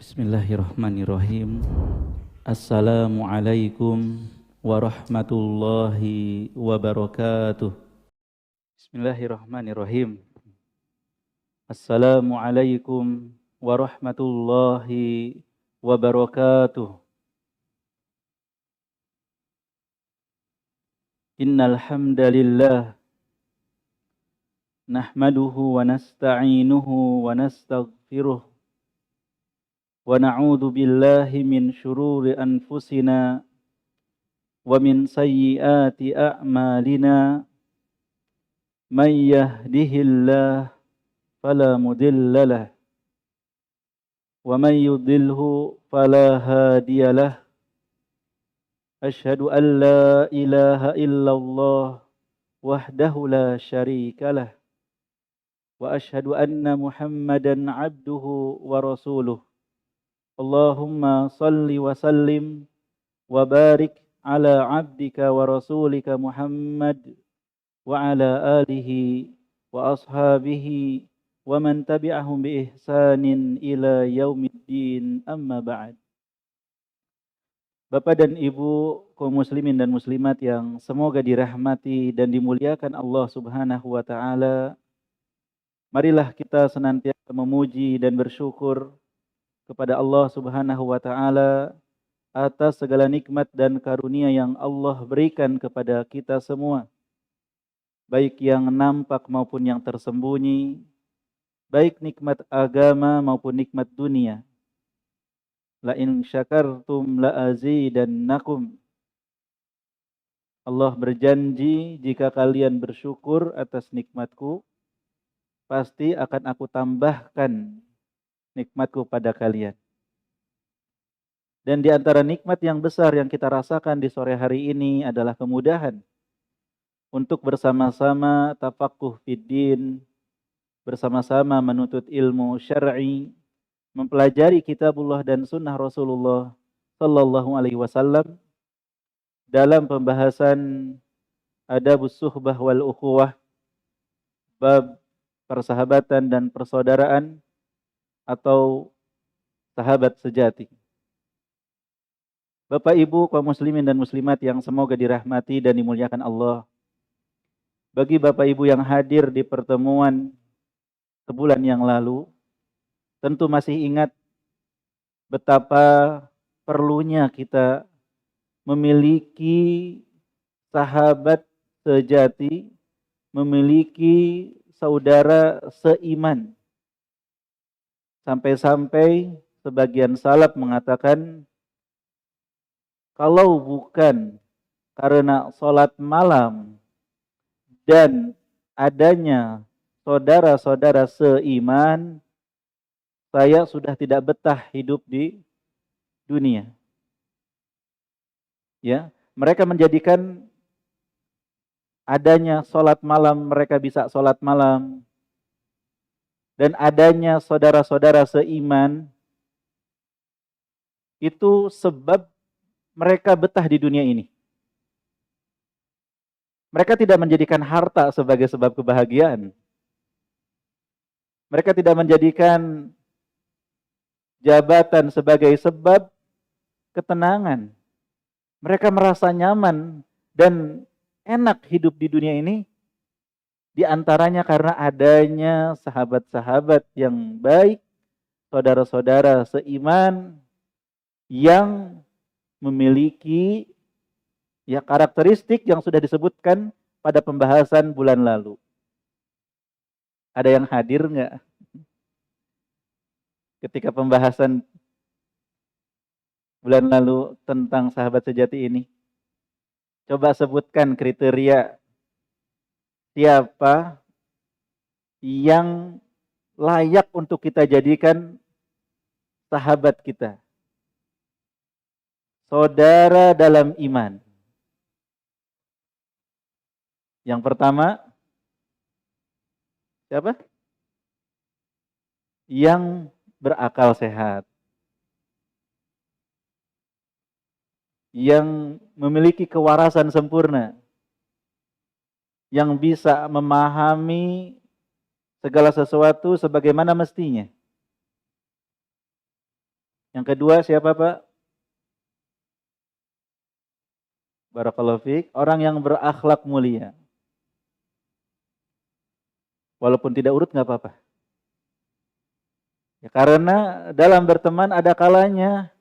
Bismillahirrahmanirrahim. Assalamualaikum warahmatullahi wabarakatuh. Bismillahirrahmanirrahim. Assalamualaikum warahmatullahi wabarakatuh. Innal hamdalillah nahmaduhu wa nasta'inuhu wa nastaghfiruh. Wa na'udzu billahi min syururi anfusina wa min sayyiati a'malina. May yahdihillahu fala mudilla lahu wa may yudlilhu fala hadiyalah. Asyhadu an la ilaha illallah wahdahu la syarikalah wa asyhadu anna Muhammadan 'abduhu wa rasuluh. Allahumma salli wa sallim wa barik ala 'abdika wa rasulika Muhammad wa ala alihi wa ashabihi wa man tabi'ahum bi ihsanin ila yaumiddin, amma ba'd. Bapak dan Ibu kaum muslimin dan muslimat yang semoga dirahmati dan dimuliakan Allah Subhanahu wa taala, marilah kita senantiasa memuji dan bersyukur kepada Allah Subhanahu wa taala atas segala nikmat dan karunia yang Allah berikan kepada kita semua, baik yang nampak maupun yang tersembunyi, baik nikmat agama maupun nikmat dunia. La in syakartum la azidannakum. Allah berjanji, jika kalian bersyukur atas nikmatku, pasti akan aku tambahkan nikmatku pada kalian. Dan di antara nikmat yang besar yang kita rasakan di sore hari ini adalah kemudahan untuk bersama-sama tafaqquh fiddin, bersama-sama menuntut ilmu syar'i, mempelajari kitabullah dan sunnah Rasulullah sallallahu alaihi wasallam dalam pembahasan adabus suhbah wal ukhuwah, bab persahabatan dan persaudaraan atau sahabat sejati. Bapak Ibu kaum muslimin dan muslimat yang semoga dirahmati dan dimuliakan Allah. Bagi Bapak Ibu yang hadir di pertemuan sebulan yang lalu, tentu masih ingat betapa perlunya kita memiliki sahabat sejati, memiliki saudara seiman. Sampai-sampai sebagian salaf mengatakan, kalau bukan karena sholat malam dan adanya saudara-saudara seiman, saya sudah tidak betah hidup di dunia. Ya, mereka menjadikan adanya sholat malam, mereka bisa sholat malam, dan adanya saudara-saudara seiman itu sebab mereka betah di dunia ini. Mereka tidak menjadikan harta sebagai sebab kebahagiaan. Mereka tidak menjadikan jabatan sebagai sebab ketenangan. Mereka merasa nyaman dan enak hidup di dunia ini, di antaranya karena adanya sahabat-sahabat yang baik, saudara-saudara seiman yang memiliki karakteristik yang sudah disebutkan pada pembahasan bulan lalu. Ada yang hadir enggak ketika pembahasan bulan lalu tentang sahabat sejati ini? Coba sebutkan kriteria siapa yang layak untuk kita jadikan sahabat kita, saudara dalam iman. Yang pertama, siapa? Yang berakal sehat, yang memiliki kewarasan sempurna, yang bisa memahami segala sesuatu sebagaimana mestinya. Yang kedua siapa Pak? Barakallahu fiik, orang yang berakhlak mulia. Walaupun tidak urut nggak apa-apa. Ya, karena dalam berteman ada kalanya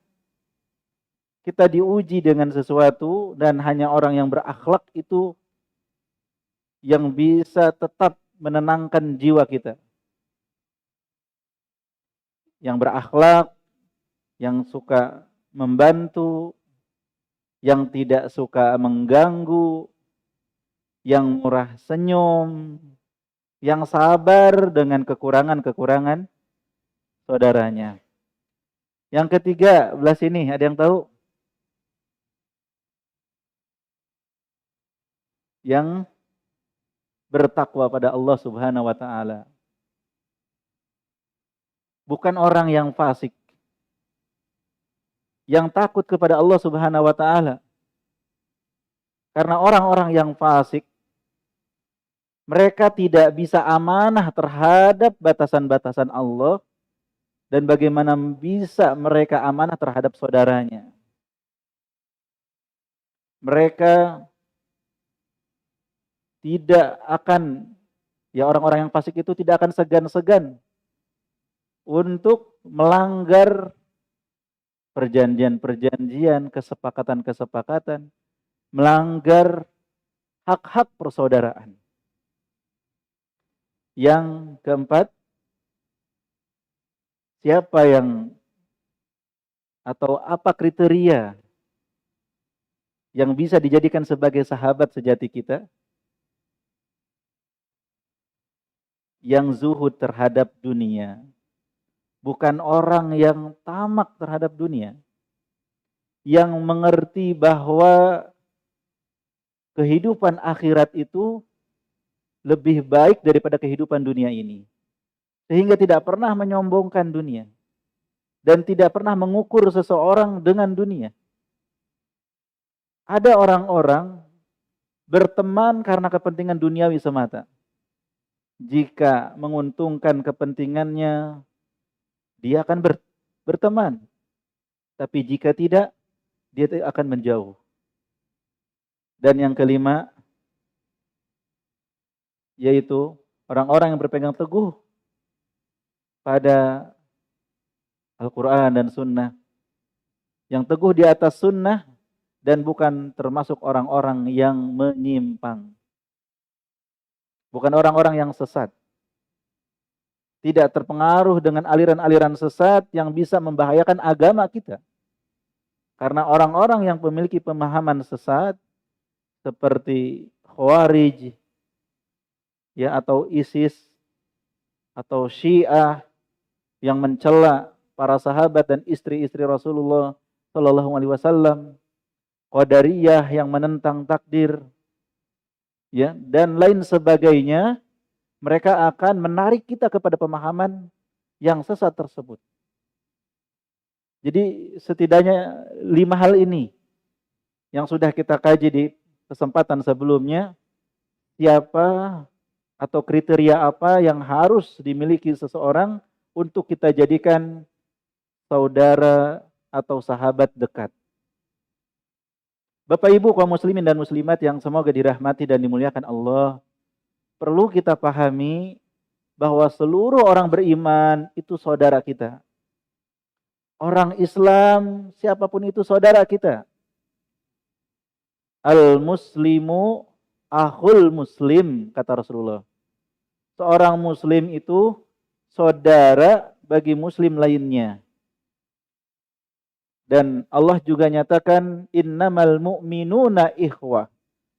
kita diuji dengan sesuatu dan hanya orang yang berakhlak itu yang bisa tetap menenangkan jiwa kita. Yang berakhlak, yang suka membantu, yang tidak suka mengganggu, yang murah senyum, yang sabar dengan kekurangan-kekurangan saudaranya. Yang ketiga, belah sini, ada yang tahu? Yang bertakwa pada Allah Subhanahu wa taala. Bukan orang yang fasik. Yang takut kepada Allah Subhanahu wa taala. Karena orang-orang yang fasik mereka tidak bisa amanah terhadap batasan-batasan Allah dan bagaimana bisa mereka amanah terhadap saudaranya. Mereka tidak akan, ya orang-orang yang fasik itu tidak akan segan-segan untuk melanggar perjanjian-perjanjian, kesepakatan-kesepakatan, melanggar hak-hak persaudaraan. Yang keempat, siapa yang atau apa kriteria yang bisa dijadikan sebagai sahabat sejati kita? Yang zuhud terhadap dunia. Bukan orang yang tamak terhadap dunia. Yang mengerti bahwa kehidupan akhirat itu lebih baik daripada kehidupan dunia ini. Sehingga tidak pernah menyombongkan dunia. Dan tidak pernah mengukur seseorang dengan dunia. Ada orang-orang berteman karena kepentingan duniawi semata. Jika menguntungkan kepentingannya, dia akan berteman. Tapi jika tidak, dia akan menjauh. Dan yang kelima, yaitu orang-orang yang berpegang teguh pada Al-Quran dan Sunnah. Yang teguh di atas Sunnah dan bukan termasuk orang-orang yang menyimpang. Bukan orang-orang yang sesat. Tidak terpengaruh dengan aliran-aliran sesat yang bisa membahayakan agama kita. Karena orang-orang yang memiliki pemahaman sesat seperti Khawarij, ya, atau ISIS, atau Syiah yang mencela para sahabat dan istri-istri Rasulullah Shallallahu Alaihi Wasallam, Qadariyah yang menentang takdir, ya, dan lain sebagainya, mereka akan menarik kita kepada pemahaman yang sesat tersebut. Jadi setidaknya 5 hal ini yang sudah kita kaji di kesempatan sebelumnya, siapa atau kriteria apa yang harus dimiliki seseorang untuk kita jadikan saudara atau sahabat dekat. Bapak Ibu kaum muslimin dan muslimat yang semoga dirahmati dan dimuliakan Allah, perlu kita pahami bahwa seluruh orang beriman itu saudara kita. Orang Islam, siapapun itu saudara kita. Al-muslimu akhul muslim, kata Rasulullah. Seorang muslim itu saudara bagi muslim lainnya. Dan Allah juga nyatakan innamal mu'minuna ikhwah.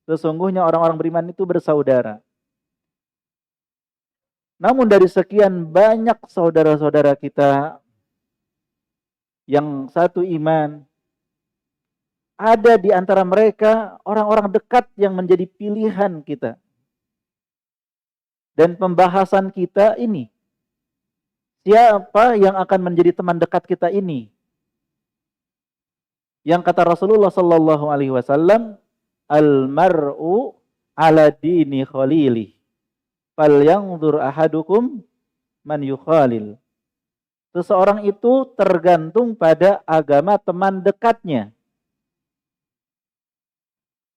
Sesungguhnya orang-orang beriman itu bersaudara. Namun dari sekian banyak saudara-saudara kita yang satu iman, ada di antara mereka orang-orang dekat yang menjadi pilihan kita. Dan pembahasan kita ini, siapa yang akan menjadi teman dekat kita ini? Yang kata Rasulullah Sallallahu Alaihi Wasallam, al-mar'u ala dini khalili, fal yanzur ahadukum man yukhalil. Seseorang itu tergantung pada agama teman dekatnya.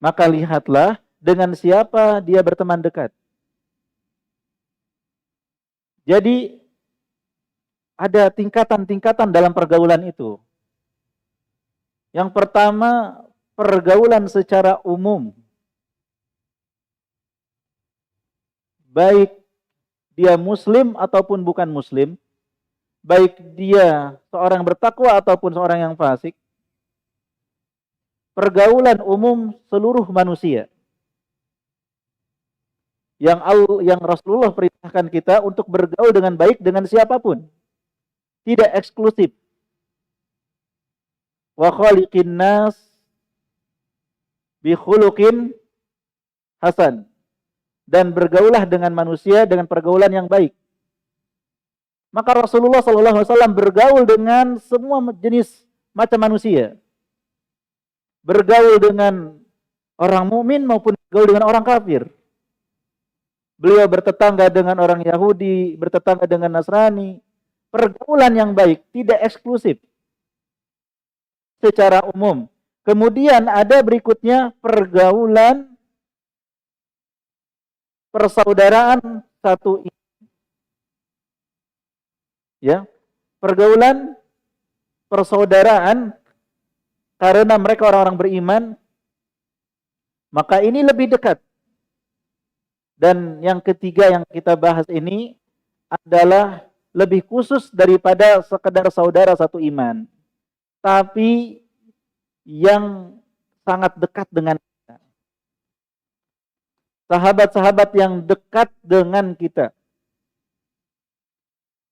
Maka lihatlah dengan siapa dia berteman dekat. Jadi ada tingkatan-tingkatan dalam pergaulan itu. Yang pertama, pergaulan secara umum. Baik dia muslim ataupun bukan muslim, baik dia seorang bertakwa ataupun seorang yang fasik, pergaulan umum seluruh manusia. Yang Rasulullah perintahkan kita untuk bergaul dengan baik dengan siapapun. Tidak eksklusif. Wa khaliqin nas bi khuluqin hasan. Dan bergaulah dengan manusia dengan pergaulan yang baik. Maka Rasulullah SAW bergaul dengan semua jenis macam manusia. Bergaul dengan orang mukmin maupun bergaul dengan orang kafir. Beliau bertetangga dengan orang Yahudi, bertetangga dengan Nasrani. Pergaulan yang baik, tidak eksklusif. Secara umum. Kemudian ada berikutnya pergaulan persaudaraan satu iman. Ya, pergaulan persaudaraan karena mereka orang-orang beriman, maka ini lebih dekat. Dan yang ketiga yang kita bahas ini adalah lebih khusus daripada sekedar saudara satu iman. Tapi yang sangat dekat dengan kita. Sahabat-sahabat yang dekat dengan kita.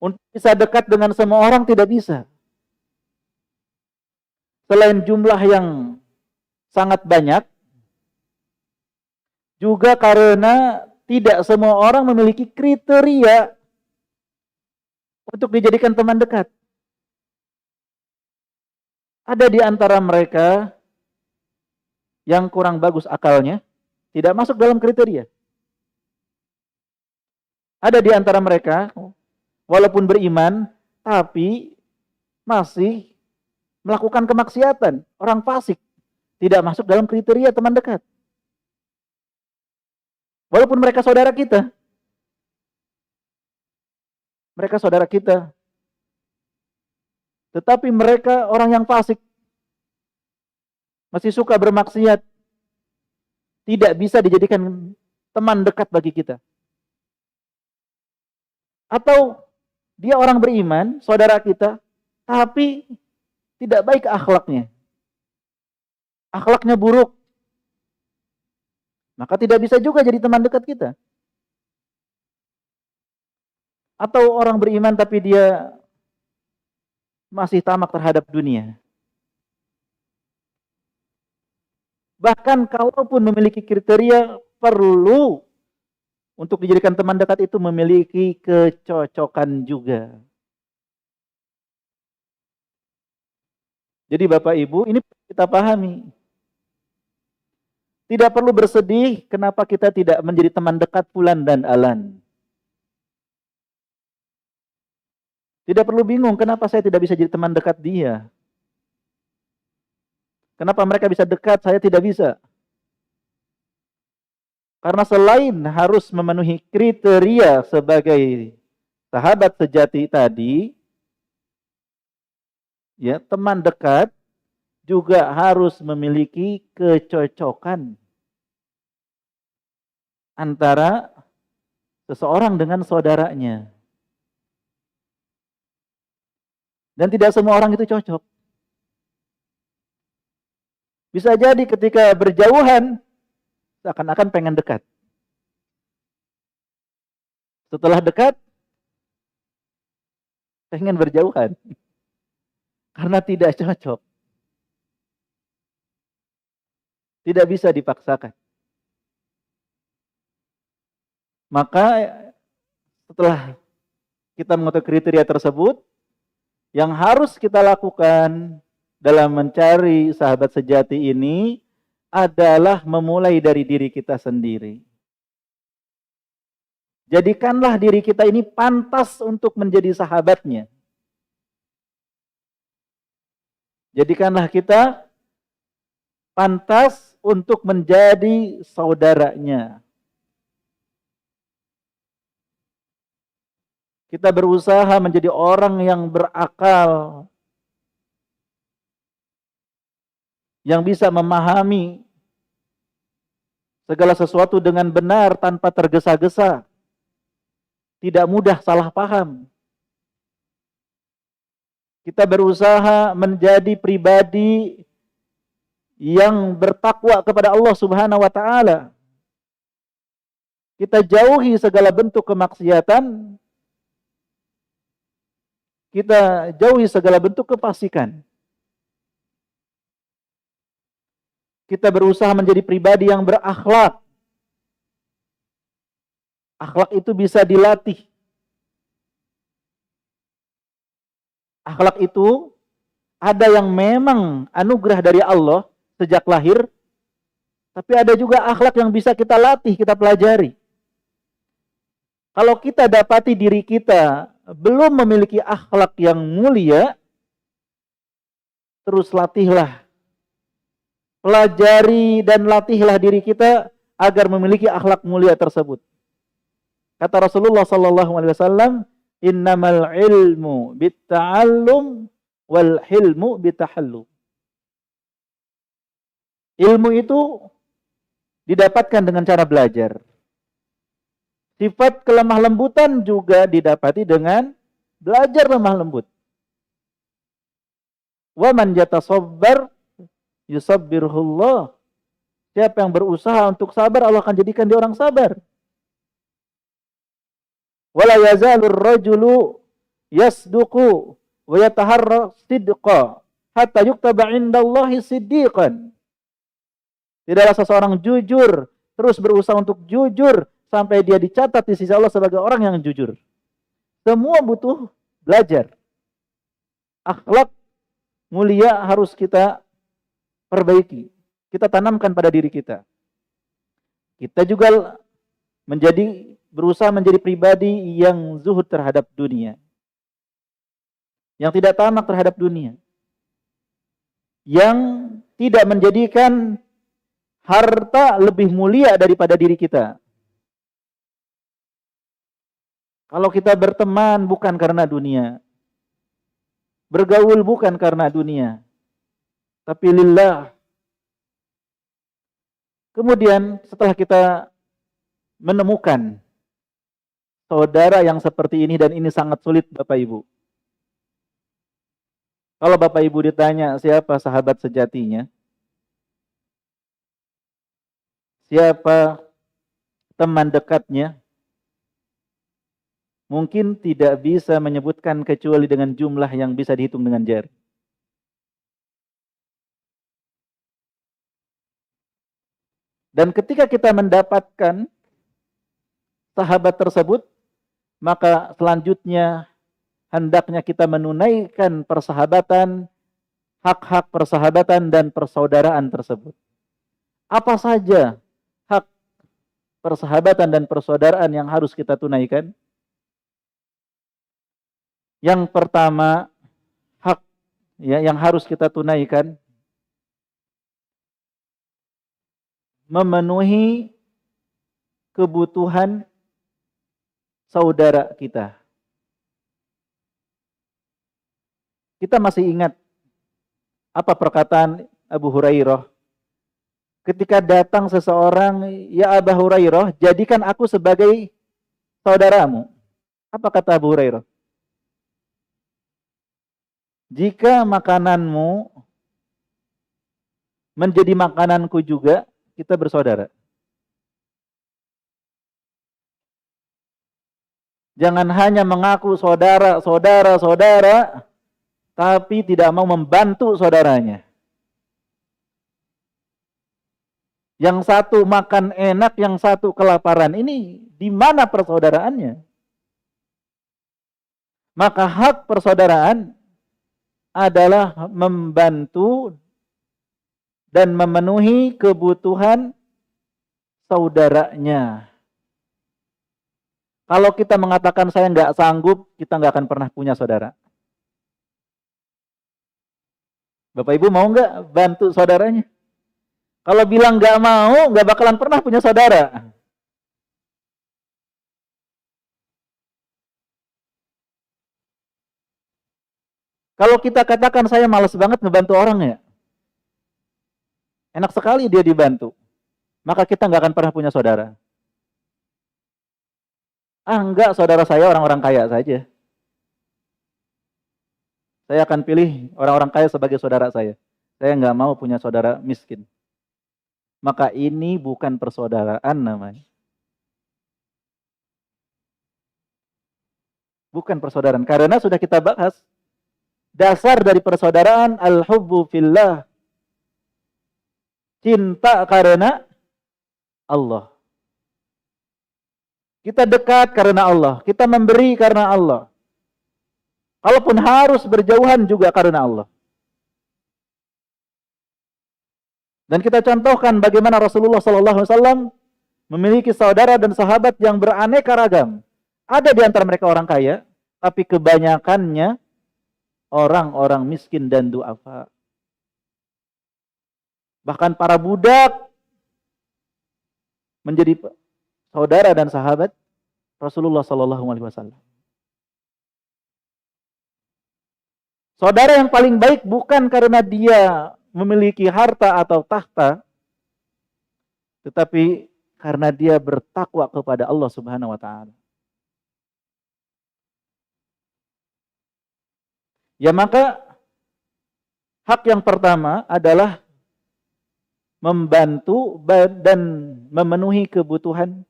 Untuk bisa dekat dengan semua orang tidak bisa. Selain jumlah yang sangat banyak, juga karena tidak semua orang memiliki kriteria untuk dijadikan teman dekat. Ada di antara mereka yang kurang bagus akalnya, tidak masuk dalam kriteria. Ada di antara mereka, walaupun beriman, tapi masih melakukan kemaksiatan. Orang fasik, tidak masuk dalam kriteria teman dekat. Walaupun mereka saudara kita. Mereka saudara kita. Tetapi mereka orang yang fasik. Masih suka bermaksiat. Tidak bisa dijadikan teman dekat bagi kita. Atau dia orang beriman, saudara kita, tapi tidak baik akhlaknya. Akhlaknya buruk. Maka tidak bisa juga jadi teman dekat kita. Atau orang beriman tapi dia masih tamak terhadap dunia. Bahkan kalaupun memiliki kriteria, perlu untuk dijadikan teman dekat itu memiliki kecocokan juga. Jadi Bapak Ibu, ini kita pahami. Tidak perlu bersedih kenapa kita tidak menjadi teman dekat fulan dan alan. Tidak perlu bingung kenapa saya tidak bisa jadi teman dekat dia. Kenapa mereka bisa dekat, saya tidak bisa. Karena selain harus memenuhi kriteria sebagai sahabat sejati tadi, ya, teman dekat juga harus memiliki kecocokan antara seseorang dengan saudaranya. Dan tidak semua orang itu cocok. Bisa jadi ketika berjauhan, seakan-akan pengen dekat. Setelah dekat, pengen berjauhan. Karena tidak cocok. Tidak bisa dipaksakan. Maka setelah kita mengetahui kriteria tersebut, yang harus kita lakukan dalam mencari sahabat sejati ini adalah memulai dari diri kita sendiri. Jadikanlah diri kita ini pantas untuk menjadi sahabatnya. Jadikanlah kita pantas untuk menjadi saudaranya. Kita berusaha menjadi orang yang berakal, yang bisa memahami segala sesuatu dengan benar tanpa tergesa-gesa, tidak mudah salah paham. Kita berusaha menjadi pribadi yang bertakwa kepada Allah Subhanahu wa taala. Kita jauhi segala bentuk kemaksiatan. Kita jauhi segala bentuk kefasikan. Kita berusaha menjadi pribadi yang berakhlak. Akhlak itu bisa dilatih. Akhlak itu ada yang memang anugerah dari Allah sejak lahir, tapi ada juga akhlak yang bisa kita latih, kita pelajari. Kalau kita dapati diri kita belum memiliki akhlak yang mulia, terus latihlah. Pelajari dan latihlah diri kita agar memiliki akhlak mulia tersebut. Kata Rasulullah sallallahu alaihi wasallam, "Innamal ilmu bitta'allum wal hilmu bitahallum." Ilmu itu didapatkan dengan cara belajar. Sifat kelemah lembutan juga didapati dengan belajar lemah lembut. Wa man yatasabbar yusabbirullah. Siapa yang berusaha untuk sabar, Allah akan jadikan dia orang sabar. Wala yazalur rajulu yasduqu wa yataharra sidqa hatta yuktaba indallahi siddiqan. Tidaklah seseorang jujur, terus berusaha untuk jujur sampai dia dicatat di sisi Allah sebagai orang yang jujur. Semua butuh belajar. Akhlak mulia harus kita perbaiki. Kita tanamkan pada diri kita. Kita juga berusaha menjadi pribadi yang zuhud terhadap dunia. Yang tidak tamak terhadap dunia. Yang tidak menjadikan harta lebih mulia daripada diri kita. Kalau kita berteman bukan karena dunia. Bergaul bukan karena dunia. Tapi lillah. Kemudian setelah kita menemukan saudara yang seperti ini, dan ini sangat sulit Bapak Ibu. Kalau Bapak Ibu ditanya siapa sahabat sejatinya, siapa teman dekatnya, mungkin tidak bisa menyebutkan kecuali dengan jumlah yang bisa dihitung dengan jari. Dan ketika kita mendapatkan sahabat tersebut, maka selanjutnya hendaknya kita menunaikan persahabatan, hak-hak persahabatan dan persaudaraan tersebut. Apa saja hak persahabatan dan persaudaraan yang harus kita tunaikan? Yang pertama, hak yang harus kita tunaikan, memenuhi kebutuhan saudara kita. Kita masih ingat apa perkataan Abu Hurairah ketika datang seseorang, "Ya Abu Hurairah, jadikan aku sebagai saudaramu." Apa kata Abu Hurairah? Jika makananmu menjadi makananku juga, kita bersaudara. Jangan hanya mengaku saudara, tapi tidak mau membantu saudaranya. Yang satu makan enak, yang satu kelaparan. Ini di mana persaudaraannya? Maka hak persaudaraan adalah membantu dan memenuhi kebutuhan saudaranya. Kalau kita mengatakan saya nggak sanggup, kita nggak akan pernah punya saudara. Bapak Ibu mau nggak bantu saudaranya? Kalau bilang nggak mau, nggak bakalan pernah punya saudara. Kalau kita katakan saya malas banget ngebantu orang ya, enak sekali dia dibantu, maka kita nggak akan pernah punya saudara. Ah enggak, saudara saya orang-orang kaya saja. Saya akan pilih orang-orang kaya sebagai saudara saya. Saya nggak mau punya saudara miskin. Maka ini bukan persaudaraan namanya. Bukan persaudaraan. Karena sudah kita bahas, dasar dari persaudaraan al-hubbu fillah. Cinta karena Allah. Kita dekat karena Allah. Kita memberi karena Allah. Kalaupun harus berjauhan juga karena Allah. Dan kita contohkan bagaimana Rasulullah SAW memiliki saudara dan sahabat yang beraneka ragam. Ada di antara mereka orang kaya, tapi kebanyakannya orang-orang miskin dan du'afa. Bahkan para budak menjadi saudara dan sahabat Rasulullah SAW. Saudara yang paling baik bukan karena dia memiliki harta atau tahta, tetapi karena dia bertakwa kepada Allah Subhanahu wa taala. Ya maka hak yang pertama adalah membantu dan memenuhi kebutuhan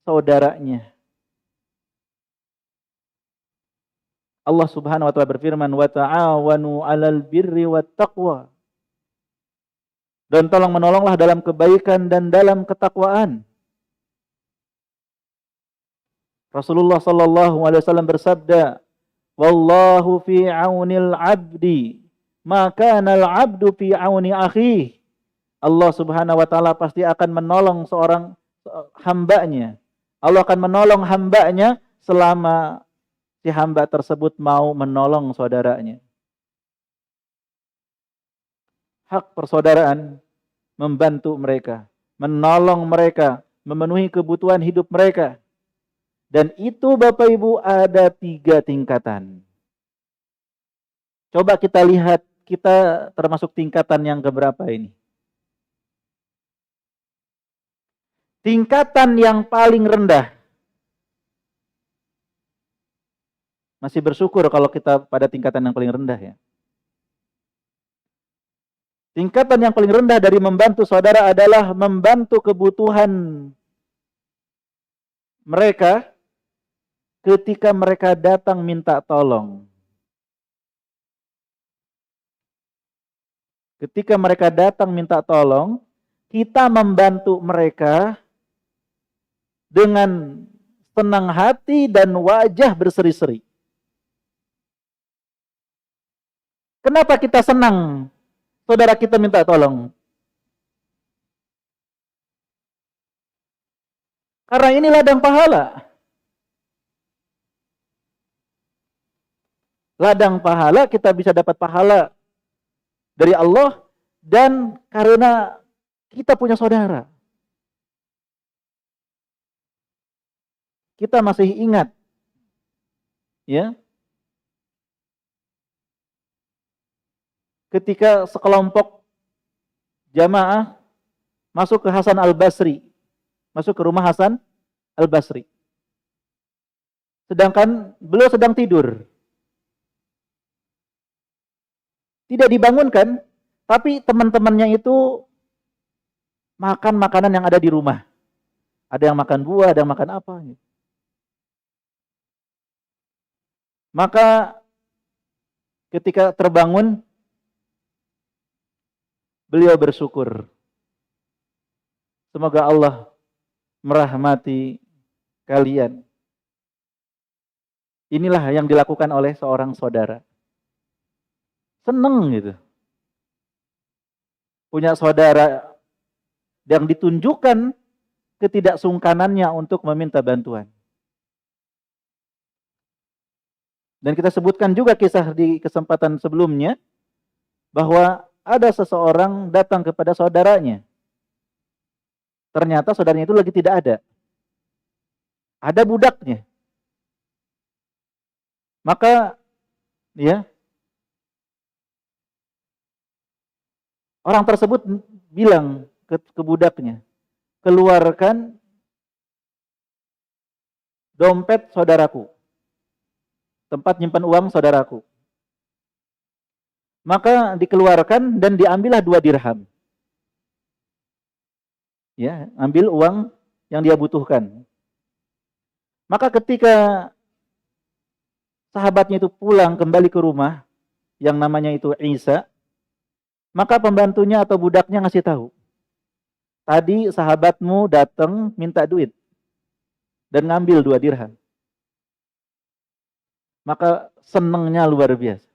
saudaranya. Allah Subhanahu wa taala berfirman, "Wa ta'awanu 'alal birri wat taqwa." Dan tolong menolonglah dalam kebaikan dan dalam ketakwaan. Rasulullah sallallahu alaihi wasallam bersabda, "Wallahu fi 'aunil 'abdi, ma kana al-'abdu fi 'auni akhihi." Allah Subhanahu wa taala pasti akan menolong seorang hambanya. Allah akan menolong hambanya selama si hamba tersebut mau menolong saudaranya. Hak persaudaraan membantu mereka, menolong mereka, memenuhi kebutuhan hidup mereka. Dan itu Bapak Ibu ada 3 tingkatan. Coba kita lihat, kita termasuk tingkatan yang keberapa ini? Tingkatan yang paling rendah. Masih bersyukur kalau kita pada tingkatan yang paling rendah ya. Tingkatan yang paling rendah dari membantu saudara adalah membantu kebutuhan mereka ketika mereka datang minta tolong. Ketika mereka datang minta tolong, kita membantu mereka dengan senang hati dan wajah berseri-seri. Kenapa kita senang saudara kita minta tolong? Karena ini ladang pahala. Ladang pahala, kita bisa dapat pahala dari Allah dan karena kita punya saudara. Kita masih ingat ya, ketika sekelompok jamaah masuk ke Hasan Al-Basri, masuk ke rumah Hasan Al-Basri. Sedangkan beliau sedang tidur. Tidak dibangunkan, tapi teman-temannya itu makan makanan yang ada di rumah. Ada yang makan buah, ada yang makan apa. Maka ketika terbangun, beliau bersyukur. Semoga Allah merahmati kalian. Inilah yang dilakukan oleh seorang saudara. Seneng gitu. Punya saudara yang ditunjukkan ketidaksungkanannya untuk meminta bantuan. Dan kita sebutkan juga kisah di kesempatan sebelumnya, bahwa ada seseorang datang kepada saudaranya. Ternyata saudaranya itu lagi tidak ada. Ada budaknya. Maka ya, orang tersebut bilang ke budaknya, keluarkan dompet saudaraku, tempat nyimpan uang saudaraku. Maka dikeluarkan dan diambillah 2 dirham. Ya, ambil uang yang dia butuhkan. Maka ketika sahabatnya itu pulang kembali ke rumah, yang namanya itu Isa, maka pembantunya atau budaknya ngasih tahu, tadi sahabatmu datang minta duit dan ngambil 2 dirham. Maka senengnya luar biasa.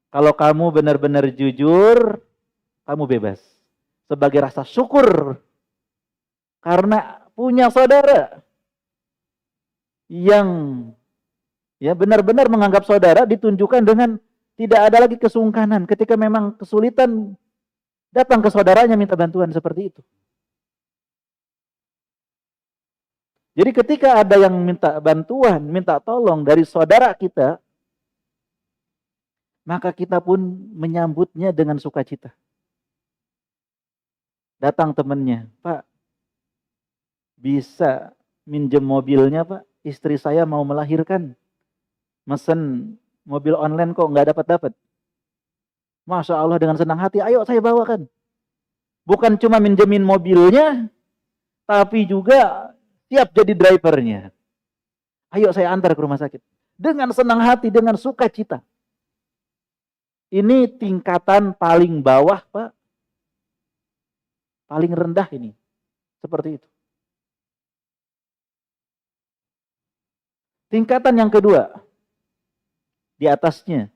Kalau kamu benar-benar jujur, kamu bebas. Sebagai rasa syukur karena punya saudara yang ya benar-benar menganggap saudara, ditunjukkan dengan tidak ada lagi kesungkanan ketika memang kesulitan datang ke saudaranya minta bantuan seperti itu. Jadi ketika ada yang minta bantuan, minta tolong dari saudara kita, maka kita pun menyambutnya dengan sukacita. Datang temannya, Pak, bisa minjem mobilnya Pak? Istri saya mau melahirkan. Mesen mobil online kok nggak dapat-dapat. Masya Allah dengan senang hati, ayo saya bawakan. Bukan cuma minjemin mobilnya, tapi juga siap jadi drivernya. Ayo saya antar ke rumah sakit. Dengan senang hati, dengan sukacita. Ini tingkatan paling bawah Pak. Paling rendah ini. Seperti itu. Tingkatan yang kedua, di atasnya,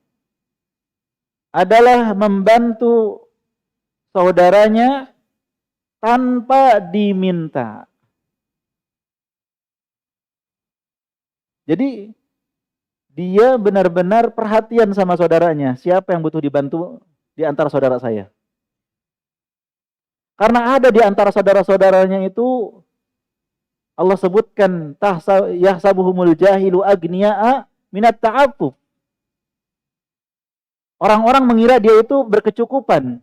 adalah membantu saudaranya tanpa diminta. Jadi, dia benar-benar perhatian sama saudaranya. Siapa yang butuh dibantu di antara saudara saya. Karena ada di antara saudara-saudaranya itu, Allah sebutkan, yahsabuhumul jahilu agniya'a minat ta'afuf. Orang-orang mengira dia itu berkecukupan.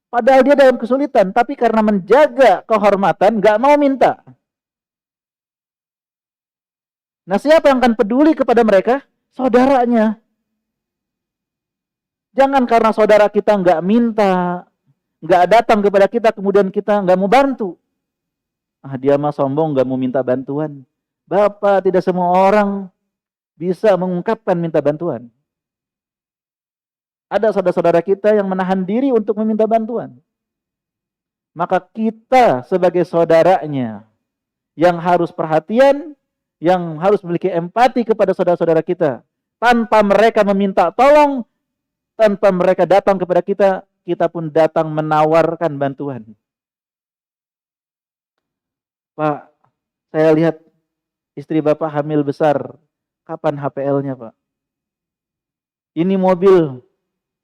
Padahal dia dalam kesulitan. Tapi karena menjaga kehormatan, gak mau minta. Nah, siapa yang akan peduli kepada mereka? Saudaranya. Jangan karena saudara kita gak minta, gak datang kepada kita, kemudian kita gak mau bantu. Dia mah sombong, gak mau minta bantuan. Bapak, tidak semua orang bisa mengungkapkan minta bantuan. Ada saudara-saudara kita yang menahan diri untuk meminta bantuan. Maka kita sebagai saudaranya yang harus perhatian, yang harus memiliki empati kepada saudara-saudara kita. Tanpa mereka meminta tolong, tanpa mereka datang kepada kita, kita pun datang menawarkan bantuan. Pak, saya lihat istri Bapak hamil besar. Kapan HPL-nya, Pak? Ini mobil.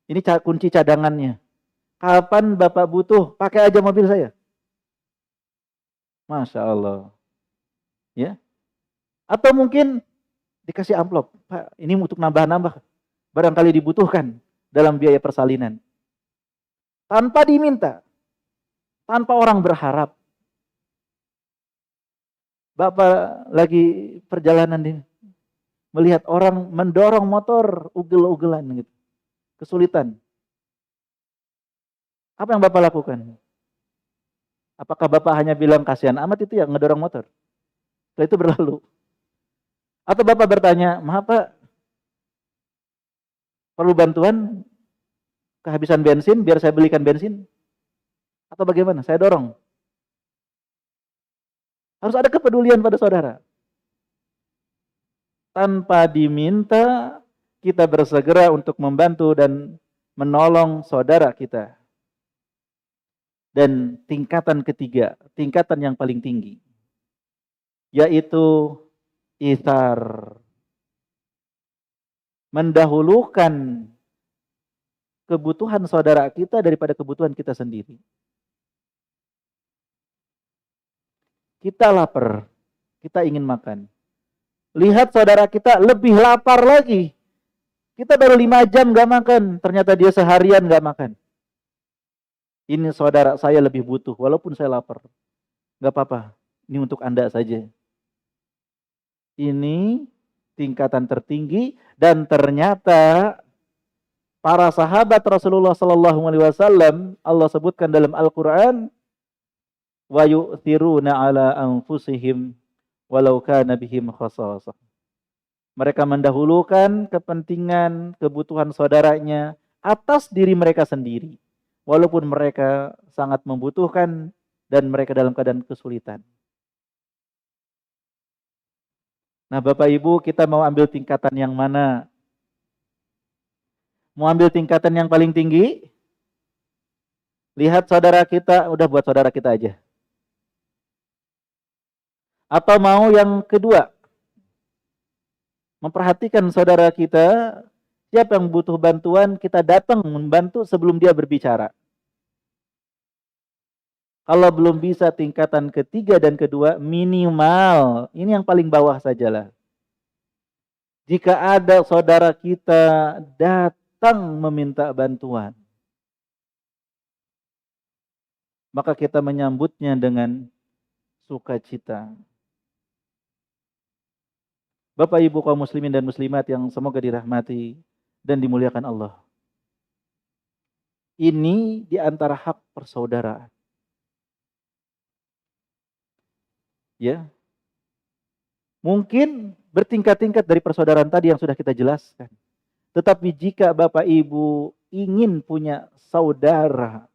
Ini kunci cadangannya. Kapan Bapak butuh? Pakai aja mobil saya. Masya Allah. Ya. Atau mungkin dikasih amplop. Pak, ini untuk nambah-nambah. Barangkali dibutuhkan dalam biaya persalinan. Tanpa diminta. Tanpa orang berharap. Bapak lagi perjalanan ini, melihat orang mendorong motor ugel-ugelan gitu. Kesulitan. Apa yang Bapak lakukan? Apakah Bapak hanya bilang kasihan amat itu ya ngedorong motor? Setelah itu berlalu. Atau Bapak bertanya, maaf Pak, perlu bantuan? Kehabisan bensin, biar saya belikan bensin? Atau bagaimana? Saya dorong. Harus ada kepedulian pada saudara. Tanpa diminta, kita bersegera untuk membantu dan menolong saudara kita. Dan tingkatan ketiga, tingkatan yang paling tinggi, yaitu itsar. Mendahulukan kebutuhan saudara kita daripada kebutuhan kita sendiri. Kita lapar, kita ingin makan. Lihat saudara kita lebih lapar lagi. Kita baru 5 jam gak makan, ternyata dia seharian gak makan. Ini saudara saya lebih butuh, walaupun saya lapar. Gak apa-apa, ini untuk Anda saja. Ini tingkatan tertinggi, dan ternyata para sahabat Rasulullah SAW, Allah sebutkan dalam Al-Quran, wa yu'thiruna ala anfusihim walau kana bihim khasasah. Mereka mendahulukan kepentingan, kebutuhan saudaranya atas diri mereka sendiri, walaupun mereka sangat membutuhkan dan mereka dalam keadaan kesulitan. Nah, Bapak Ibu, kita mau ambil tingkatan yang mana? Mau ambil tingkatan yang paling tinggi? Lihat saudara kita, udah buat saudara kita aja. Atau mau yang kedua? Memperhatikan saudara kita, siapa yang butuh bantuan, kita datang membantu sebelum dia berbicara. Kalau belum bisa tingkatan ketiga dan kedua, minimal, ini yang paling bawah sajalah. Jika ada saudara kita datang meminta bantuan, maka kita menyambutnya dengan sukacita. Bapak Ibu kaum muslimin dan muslimat yang semoga dirahmati dan dimuliakan Allah. Ini di antara hak persaudaraan. Ya. Mungkin bertingkat-tingkat dari persaudaraan tadi yang sudah kita jelaskan. Tetapi jika Bapak Ibu ingin punya saudara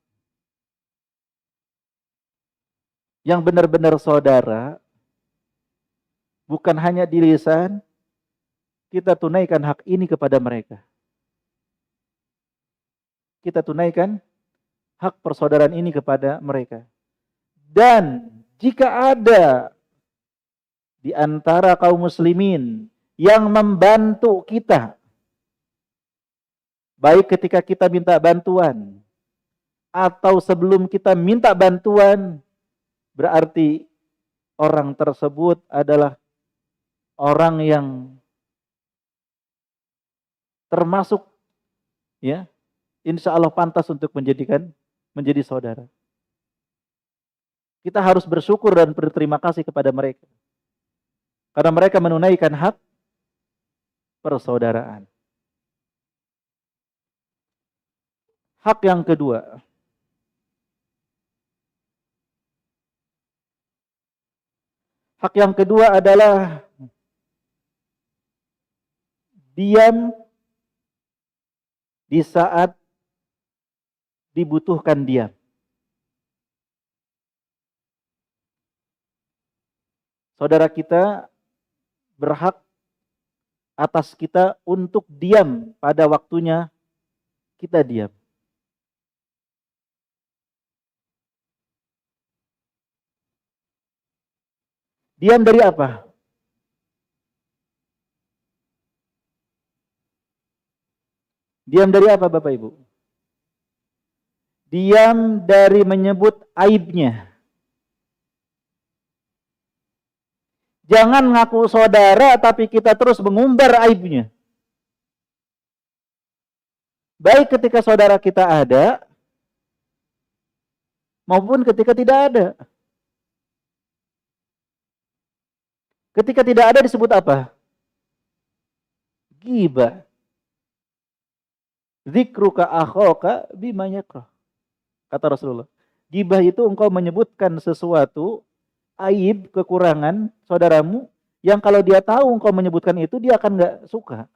yang benar-benar saudara, bukan hanya di lisan, kita tunaikan hak ini kepada mereka. Kita tunaikan hak persaudaraan ini kepada mereka. Dan jika ada di antara kaum muslimin yang membantu kita, baik ketika kita minta bantuan atau sebelum kita minta bantuan, berarti orang tersebut adalah orang yang termasuk, ya, insya Allah pantas untuk menjadi saudara. Kita harus bersyukur dan berterima kasih kepada mereka, karena mereka menunaikan hak persaudaraan. Hak yang kedua, adalah diam di saat dibutuhkan diam. Saudara kita berhak atas kita untuk diam pada waktunya kita diam. Diam dari apa? Diam dari apa Bapak Ibu? Diam dari menyebut aibnya. Jangan ngaku saudara tapi kita terus mengumbar aibnya. Baik ketika saudara kita ada, maupun ketika tidak ada. Ketika tidak ada disebut apa? Ghibah. Zikruka akhaka bima yakrah. Kata Rasulullah. Ghibah itu engkau menyebutkan sesuatu, aib, kekurangan saudaramu, yang kalau dia tahu engkau menyebutkan itu, dia akan gak suka.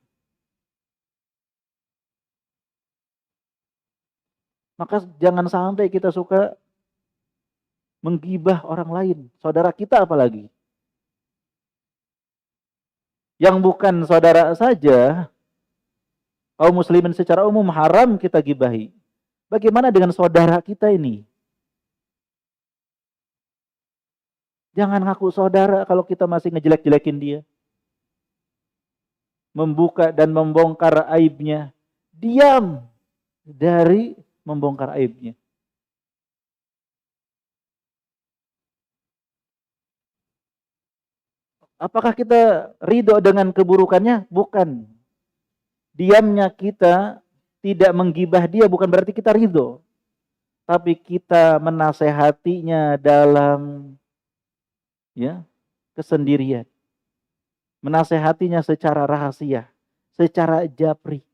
Maka jangan sampai kita suka menggibah orang lain, saudara kita apalagi. Yang bukan saudara saja, kaum muslimin secara umum haram kita gibahi. Bagaimana dengan saudara kita ini? Jangan ngaku saudara kalau kita masih ngejelek-jelekin dia. Membuka dan membongkar aibnya. Diam. dari membongkar aibnya. Apakah kita ridho dengan keburukannya? Bukan. Diamnya kita tidak menggibah dia bukan berarti kita ridho. Tapi kita menasehatinya dalam kesendirian. Menasehatinya secara rahasia, secara japri.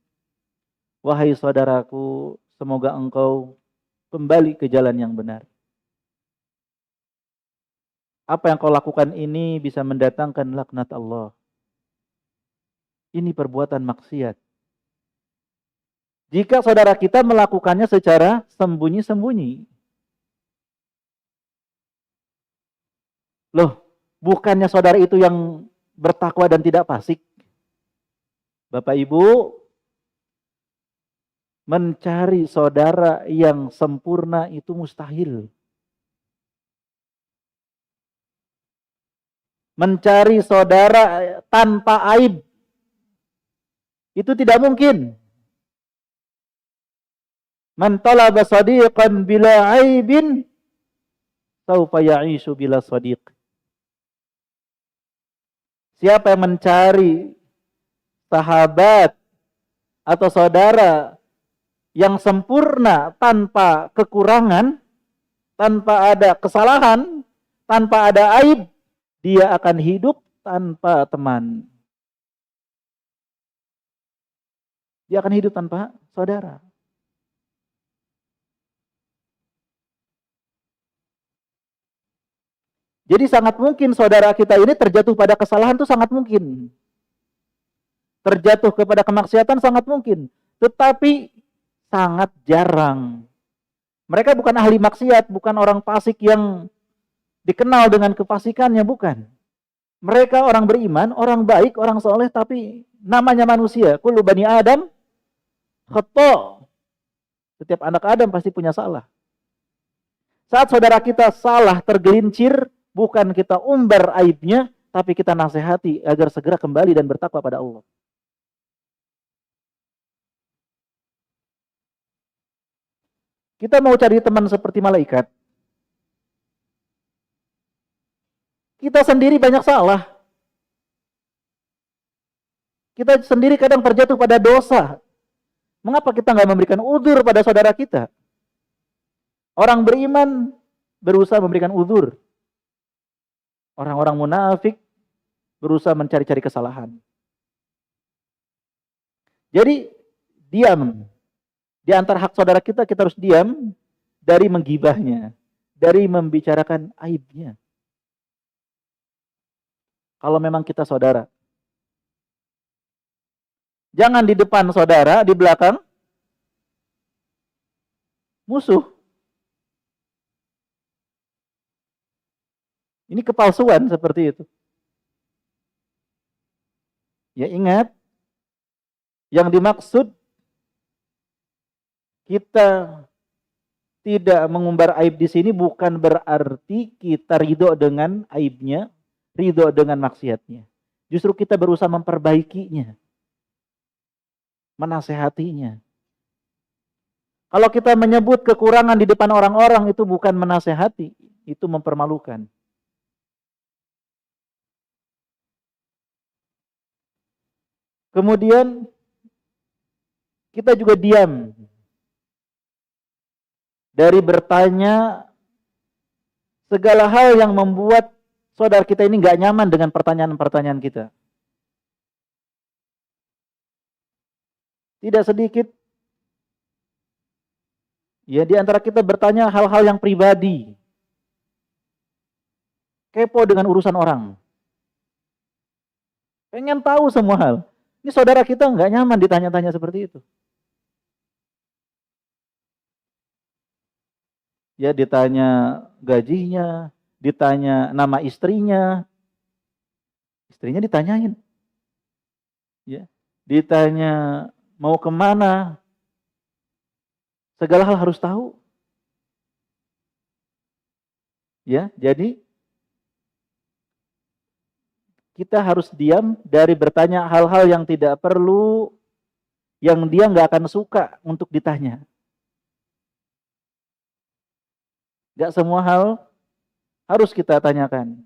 Wahai saudaraku, semoga engkau kembali ke jalan yang benar. Apa yang kau lakukan ini bisa mendatangkan laknat Allah. Ini perbuatan maksiat. Jika saudara kita melakukannya secara sembunyi-sembunyi. Loh, bukannya saudara itu yang bertakwa dan tidak fasik? Bapak Ibu, mencari saudara yang sempurna itu mustahil. Mencari saudara tanpa aib itu tidak mungkin. Man talaba sadiqan bila aibin saufa ya'ishu bila sadiq. Siapa yang mencari sahabat atau saudara yang sempurna tanpa kekurangan, tanpa ada kesalahan, tanpa ada aib, dia akan hidup tanpa teman. Dia akan hidup tanpa saudara. Jadi sangat mungkin saudara kita ini terjatuh pada kesalahan itu sangat mungkin. Terjatuh kepada kemaksiatan sangat mungkin. Tetapi sangat jarang. Mereka bukan ahli maksiat, bukan orang fasik yang dikenal dengan kefasikannya, bukan. Mereka orang beriman, orang baik, orang soleh, tapi namanya manusia. Kullu bani Adam khata'. Setiap anak Adam pasti punya salah. Saat saudara kita salah, tergelincir, bukan kita umbar aibnya, tapi kita nasihati agar segera kembali dan bertakwa pada Allah. Kita mau cari teman seperti malaikat. Kita sendiri banyak salah. Kita sendiri kadang terjatuh pada dosa. Mengapa kita nggak memberikan udzur pada saudara kita? Orang beriman berusaha memberikan udzur. Orang-orang munafik berusaha mencari-cari kesalahan. Jadi diam. Di antara hak saudara kita harus diam dari menggibahnya, dari membicarakan aibnya. Kalau memang kita saudara. Jangan di depan saudara, di belakang musuh. Ini kepalsuan seperti itu. Ya ingat, yang dimaksud kita tidak mengumbar aib di sini bukan berarti kita ridho dengan aibnya, ridho dengan maksiatnya. Justru kita berusaha memperbaikinya, menasehatinya. Kalau kita menyebut kekurangan di depan orang-orang itu bukan menasehati, itu mempermalukan. Kemudian kita juga diam dari bertanya segala hal yang membuat saudara kita ini nggak nyaman dengan pertanyaan-pertanyaan kita. Tidak sedikit ya di antara kita bertanya hal-hal yang pribadi. Kepo dengan urusan orang. Pengen tahu semua hal. Ini saudara kita nggak nyaman ditanya-tanya seperti itu. Ya ditanya gajinya, ditanya nama istrinya. Istrinya ditanyain. Ya, ditanya mau kemana. Segala hal harus tahu. Ya, jadi kita harus diam dari bertanya hal-hal yang tidak perlu, yang dia nggak akan suka untuk ditanya. Nggak semua hal harus kita tanyakan.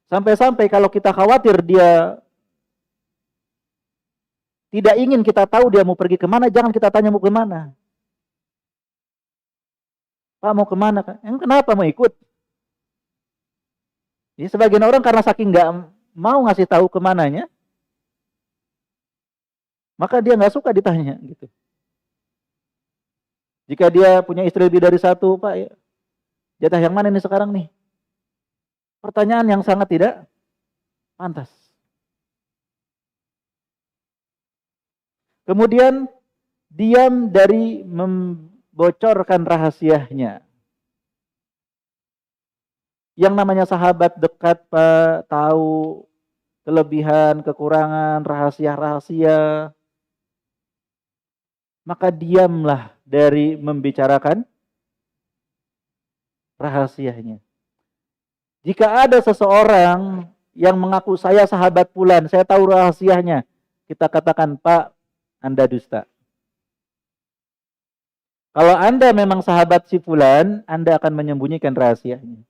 Sampai-sampai kalau kita khawatir dia tidak ingin kita tahu dia mau pergi kemana, jangan kita tanya mau kemana. Pak mau kemana? Kenapa mau ikut? Ya, sebagian orang karena saking nggak mau ngasih tahu kemananya, maka dia nggak suka ditanya gitu. Jika dia punya istri lebih dari satu, Pak, ya, jatah yang mana nih sekarang nih? Pertanyaan yang sangat tidak pantas. Kemudian diam dari membocorkan rahasianya. Yang namanya sahabat dekat, Pak, tahu kelebihan, kekurangan, rahasia-rahasia. Maka diamlah dari membicarakan rahasianya. Jika ada seseorang yang mengaku saya sahabat fulan, saya tahu rahasianya, kita katakan, Pak, Anda dusta. Kalau Anda memang sahabat si fulan, Anda akan menyembunyikan rahasianya.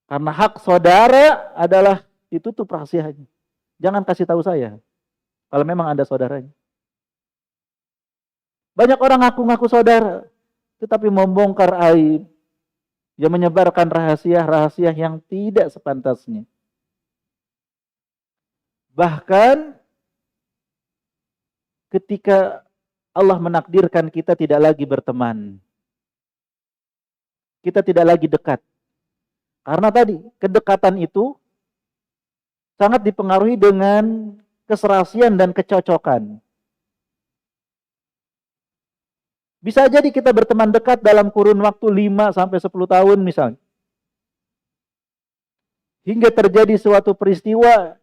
Karena hak saudara adalah ditutup rahasianya. Jangan kasih tahu saya. Kalau memang Anda saudaranya. Banyak orang ngaku-ngaku saudara, tetapi membongkar aib. Dia menyebarkan rahasia-rahasia yang tidak sepantasnya. Bahkan ketika Allah menakdirkan kita tidak lagi berteman. Kita tidak lagi dekat. Karena tadi, kedekatan itu sangat dipengaruhi dengan keserasian dan kecocokan. Bisa jadi kita berteman dekat dalam kurun waktu 5-10 tahun misalnya. Hingga terjadi suatu peristiwa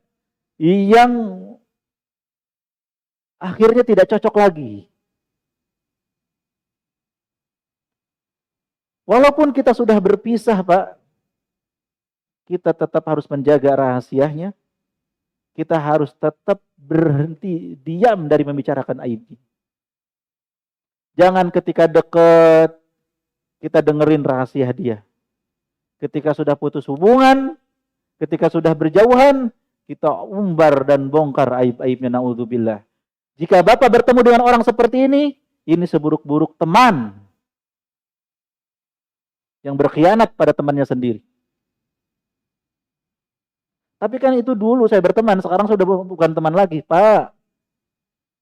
yang akhirnya tidak cocok lagi. Walaupun kita sudah berpisah, Pak, kita tetap harus menjaga rahasianya. Kita harus tetap berhenti diam dari membicarakan aibnya. Jangan ketika dekat kita dengerin rahasia dia. Ketika sudah putus hubungan, ketika sudah berjauhan, kita umbar dan bongkar aib-aibnya, naudzubillah. Jika Bapak bertemu dengan orang seperti ini seburuk-buruk teman yang berkhianat pada temannya sendiri. Tapi kan itu dulu saya berteman, sekarang sudah bukan teman lagi, Pak.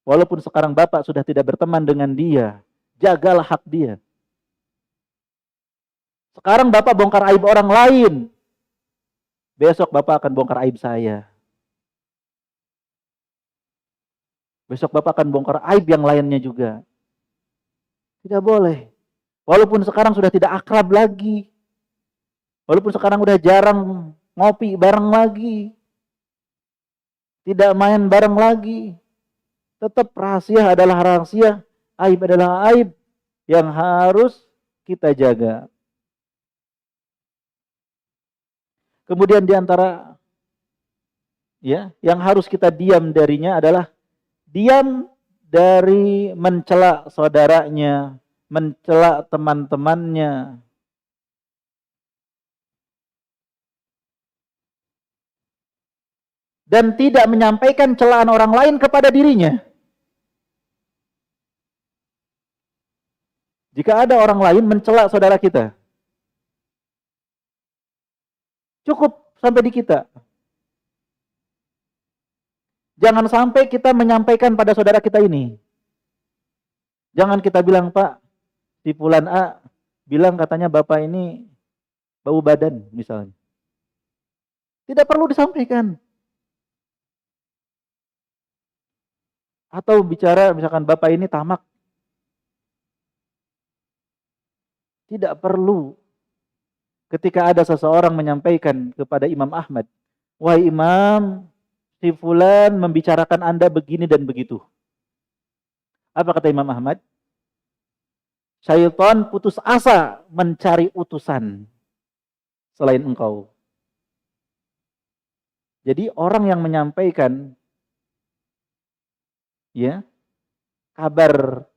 Walaupun sekarang Bapak sudah tidak berteman dengan dia, jagalah hak dia. Sekarang Bapak bongkar aib orang lain, besok Bapak akan bongkar aib saya. Besok Bapak akan bongkar aib yang lainnya juga. Tidak boleh. Walaupun sekarang sudah tidak akrab lagi. Walaupun sekarang udah jarang ngopi bareng lagi. Tidak main bareng lagi. Tetap rahasia adalah rahasia. Aib adalah aib yang harus kita jaga. Kemudian diantara yang harus kita diam darinya adalah diam dari mencela saudaranya, mencela teman-temannya. Dan tidak menyampaikan celaan orang lain kepada dirinya. Jika ada orang lain mencela saudara kita, cukup sampai di kita. Jangan sampai kita menyampaikan pada saudara kita ini. Jangan kita bilang, Pak, si fulan A bilang katanya Bapak ini bau badan misalnya. Tidak perlu disampaikan. Atau bicara misalkan Bapak ini tamak. Tidak perlu. Ketika ada seseorang menyampaikan kepada Imam Ahmad, wahai Imam, si fulan membicarakan Anda begini dan begitu. Apa kata Imam Ahmad? Syaitan putus asa mencari utusan selain engkau. Jadi orang yang menyampaikan ya kabar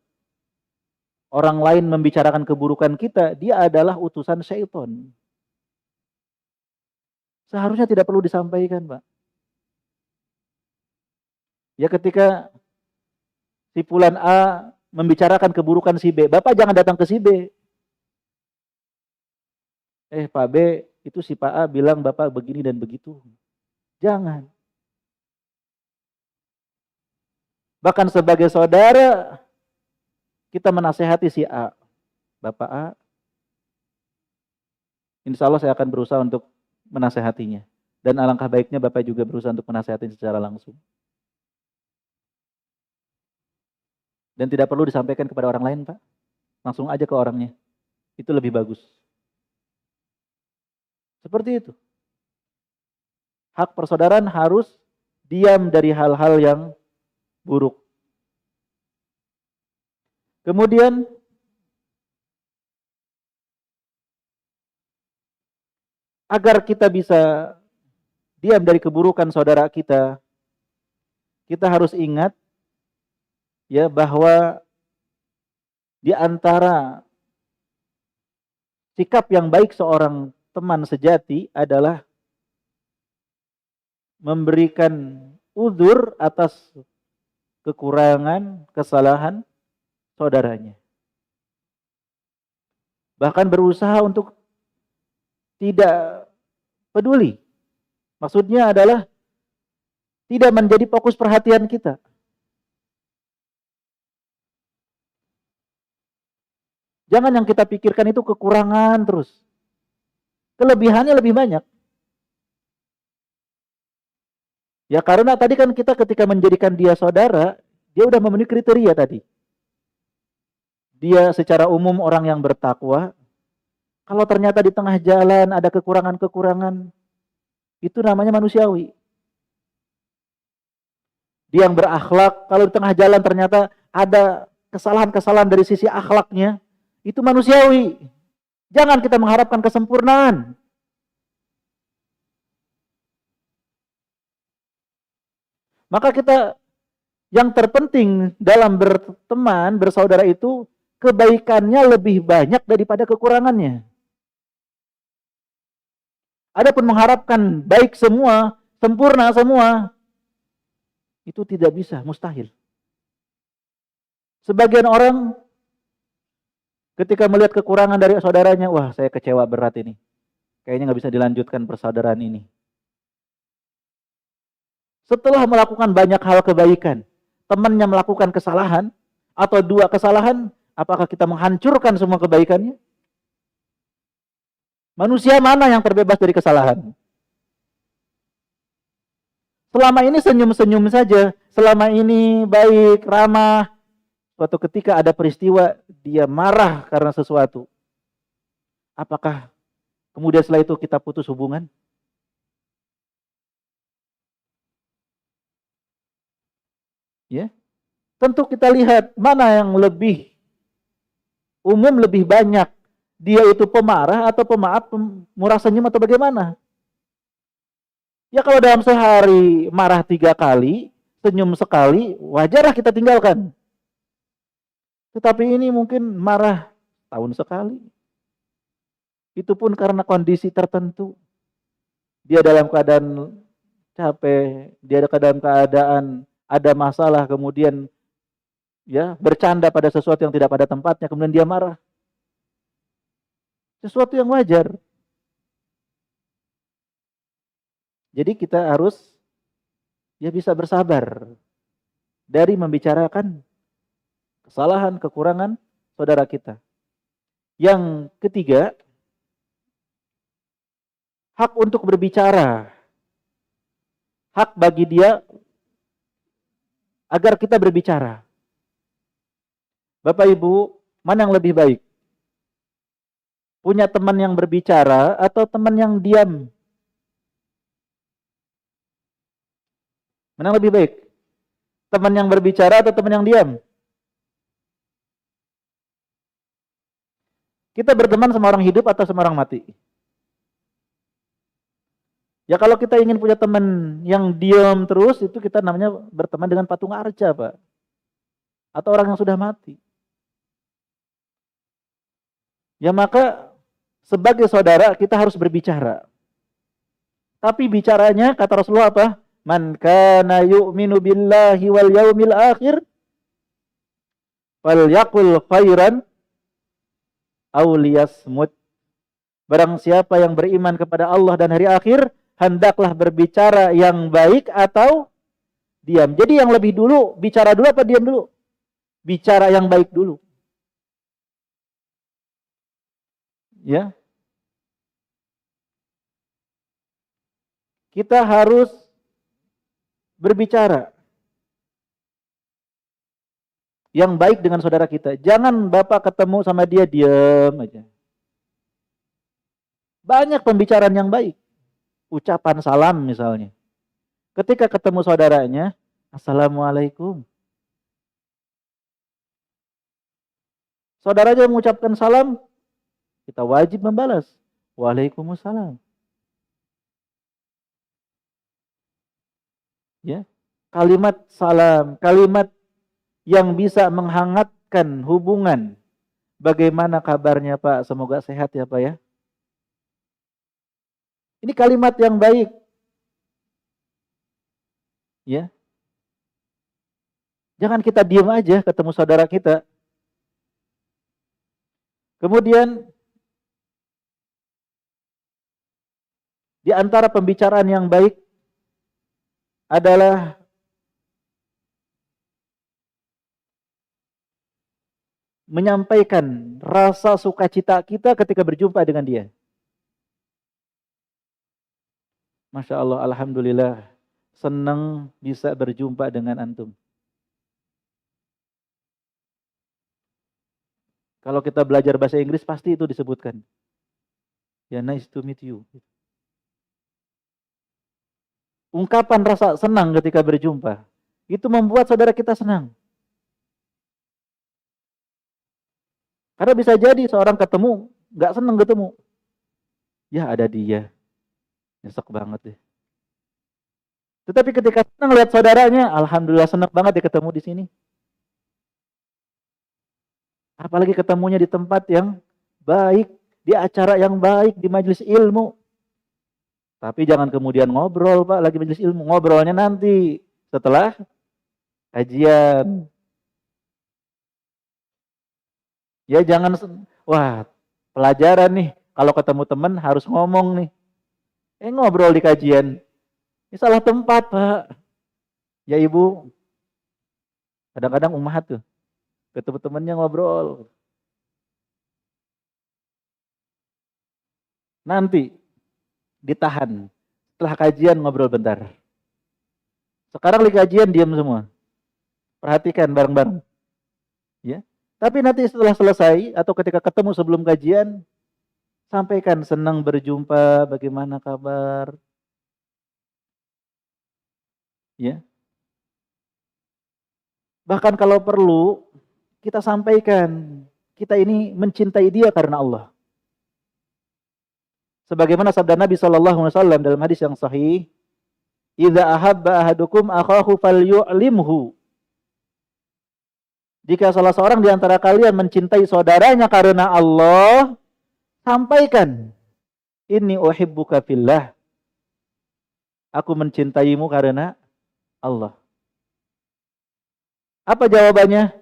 orang lain membicarakan keburukan kita, dia adalah utusan syaitan. Seharusnya tidak perlu disampaikan, Pak. Ya ketika si fulan A membicarakan keburukan si B, Bapak jangan datang ke si B. Pak B, itu si Pak A bilang Bapak begini dan begitu. Jangan. Bahkan sebagai saudara, kita menasehati si A. Bapak A, insya Allah saya akan berusaha untuk menasehatinya. Dan alangkah baiknya Bapak juga berusaha untuk menasehati secara langsung. Dan tidak perlu disampaikan kepada orang lain, Pak. Langsung aja ke orangnya. Itu lebih bagus. Seperti itu. Hak persaudaraan harus diam dari hal-hal yang buruk. Kemudian agar kita bisa diam dari keburukan saudara kita, kita harus ingat ya bahwa di antara sikap yang baik seorang teman sejati adalah memberikan uzur atas kekurangan, kesalahan saudaranya. Bahkan berusaha untuk tidak peduli. Maksudnya adalah tidak menjadi fokus perhatian kita. Jangan yang kita pikirkan itu kekurangan terus. Kelebihannya lebih banyak. Ya karena tadi kan kita ketika menjadikan dia saudara, dia udah memenuhi kriteria tadi. Dia secara umum orang yang bertakwa. Kalau ternyata di tengah jalan ada kekurangan-kekurangan, itu namanya manusiawi. Dia yang berakhlak, kalau di tengah jalan ternyata ada kesalahan-kesalahan dari sisi akhlaknya, itu manusiawi. Jangan kita mengharapkan kesempurnaan. Maka kita yang terpenting dalam berteman, bersaudara itu kebaikannya lebih banyak daripada kekurangannya. Adapun mengharapkan baik semua, sempurna semua, itu tidak bisa, mustahil. Sebagian orang ketika melihat kekurangan dari saudaranya, wah saya kecewa berat ini. Kayaknya nggak bisa dilanjutkan persaudaraan ini. Setelah melakukan banyak hal kebaikan, temannya melakukan kesalahan, atau dua kesalahan, apakah kita menghancurkan semua kebaikannya? Manusia mana yang terbebas dari kesalahan? Selama ini senyum-senyum saja, selama ini baik, ramah. Suatu ketika ada peristiwa, dia marah karena sesuatu. Apakah kemudian setelah itu kita putus hubungan? Ya, tentu kita lihat mana yang lebih umum, lebih banyak. Dia itu pemarah atau pemaaf, murah senyum atau bagaimana? Ya kalau dalam sehari marah 3 kali, senyum sekali, wajarlah kita tinggalkan. Tetapi ini mungkin marah tahun sekali. Itu pun karena kondisi tertentu. Dia dalam keadaan capek, dia dalam keadaan ada masalah, kemudian ya bercanda pada sesuatu yang tidak pada tempatnya, kemudian dia marah. Sesuatu yang wajar. Jadi kita harus ya bisa bersabar dari membicarakan kesalahan, kekurangan saudara kita. Yang ketiga, hak untuk berbicara. Hak bagi dia agar kita berbicara. Bapak Ibu, mana yang lebih baik? Punya teman yang berbicara atau teman yang diam? Mana yang lebih baik? Teman yang berbicara atau teman yang diam? Kita berteman sama orang hidup atau sama orang mati? Ya kalau kita ingin punya teman yang diam terus, itu kita namanya berteman dengan patung arca, Pak. Atau orang yang sudah mati. Ya maka sebagai saudara kita harus berbicara. Tapi bicaranya kata Rasulullah apa? Man kana yu'minu billahi wal yaumil akhir falyaqul khairan aw liyasmut. Barang siapa yang beriman kepada Allah dan hari akhir, hendaklah berbicara yang baik atau diam. Jadi yang lebih dulu, bicara dulu apa diam dulu? Bicara yang baik dulu. Ya. Kita harus berbicara yang baik dengan saudara kita. Jangan Bapak ketemu sama dia diam aja. Banyak pembicaraan yang baik. Ucapan salam misalnya. Ketika ketemu saudaranya, Assalamualaikum. Saudaranya mengucapkan salam, kita wajib membalas. Waalaikumsalam. Ya. Kalimat salam, kalimat yang bisa menghangatkan hubungan. Bagaimana kabarnya Pak? Semoga sehat ya Pak ya. Ini kalimat yang baik. Ya. Jangan kita diam aja ketemu saudara kita. Kemudian di antara pembicaraan yang baik adalah menyampaikan rasa sukacita kita ketika berjumpa dengan dia. Masya Allah, alhamdulillah, senang bisa berjumpa dengan antum. Kalau kita belajar bahasa Inggris pasti itu disebutkan. Ya, nice to meet you. Ungkapan rasa senang ketika berjumpa itu membuat saudara kita senang. Karena bisa jadi seorang ketemu nggak senang ketemu. Ya ada dia, nyesek banget deh. Tetapi ketika senang lihat saudaranya, alhamdulillah senang banget dia ketemu di sini. Apalagi ketemunya di tempat yang baik, di acara yang baik, di majelis ilmu. Tapi jangan kemudian ngobrol Pak, lagi majelis ilmu. Ngobrolnya nanti setelah kajian. Ya jangan, wah pelajaran nih, kalau ketemu teman harus ngomong nih. Ngobrol di kajian. Ini salah tempat Pak. Ya Ibu, kadang-kadang ummahat tuh, ketemu temannya ngobrol. Nanti ditahan. Setelah kajian ngobrol bentar. Sekarang di kajian diam semua. Perhatikan bareng-bareng. Ya. Tapi nanti setelah selesai atau ketika ketemu sebelum kajian, sampaikan senang berjumpa, bagaimana kabar? Ya. Bahkan kalau perlu kita sampaikan, kita ini mencintai dia karena Allah. Sebagaimana sabda Nabi SAW dalam hadis yang sahih, "Idza ahabba ahadukum akhahu falyu'limhu." Jika salah seorang di antara kalian mencintai saudaranya karena Allah, sampaikan, "Inni uhibbuka fillah." Aku mencintaimu karena Allah. Apa jawabannya?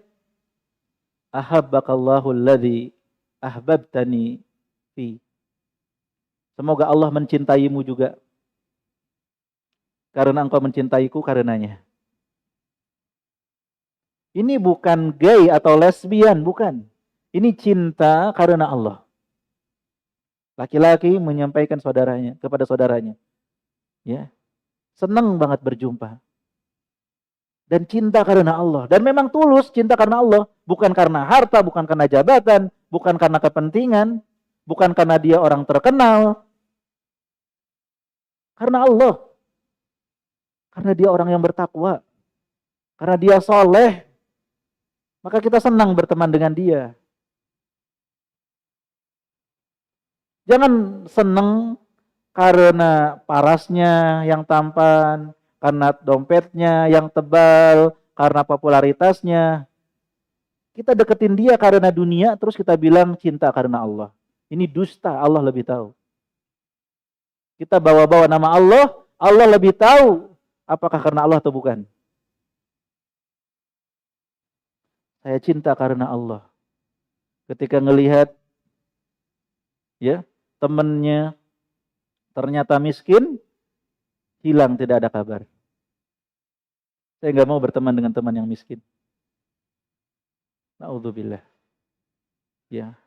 Ahabbakallahu alladhi ahbabtani fi. Semoga Allah mencintaimu juga karena engkau mencintaiku karenanya. Ini bukan gay atau lesbian, bukan. Ini cinta karena Allah. Laki-laki menyampaikan saudaranya kepada saudaranya. Ya. Senang banget berjumpa. Dan cinta karena Allah. Dan memang tulus cinta karena Allah. Bukan karena harta, bukan karena jabatan, bukan karena kepentingan, bukan karena dia orang terkenal. Karena Allah. Karena dia orang yang bertakwa. Karena dia soleh. Maka kita senang berteman dengan dia. Jangan senang karena parasnya yang tampan, karena dompetnya yang tebal, karena popularitasnya. Kita deketin dia karena dunia, terus kita bilang cinta karena Allah. Ini dusta, Allah lebih tahu. Kita bawa-bawa nama Allah, Allah lebih tahu apakah karena Allah atau bukan. Saya cinta karena Allah. Ketika ngelihat ya temannya ternyata miskin, hilang tidak ada kabar. Saya nggak mau berteman dengan teman yang miskin. Na'udzubillah. Ya.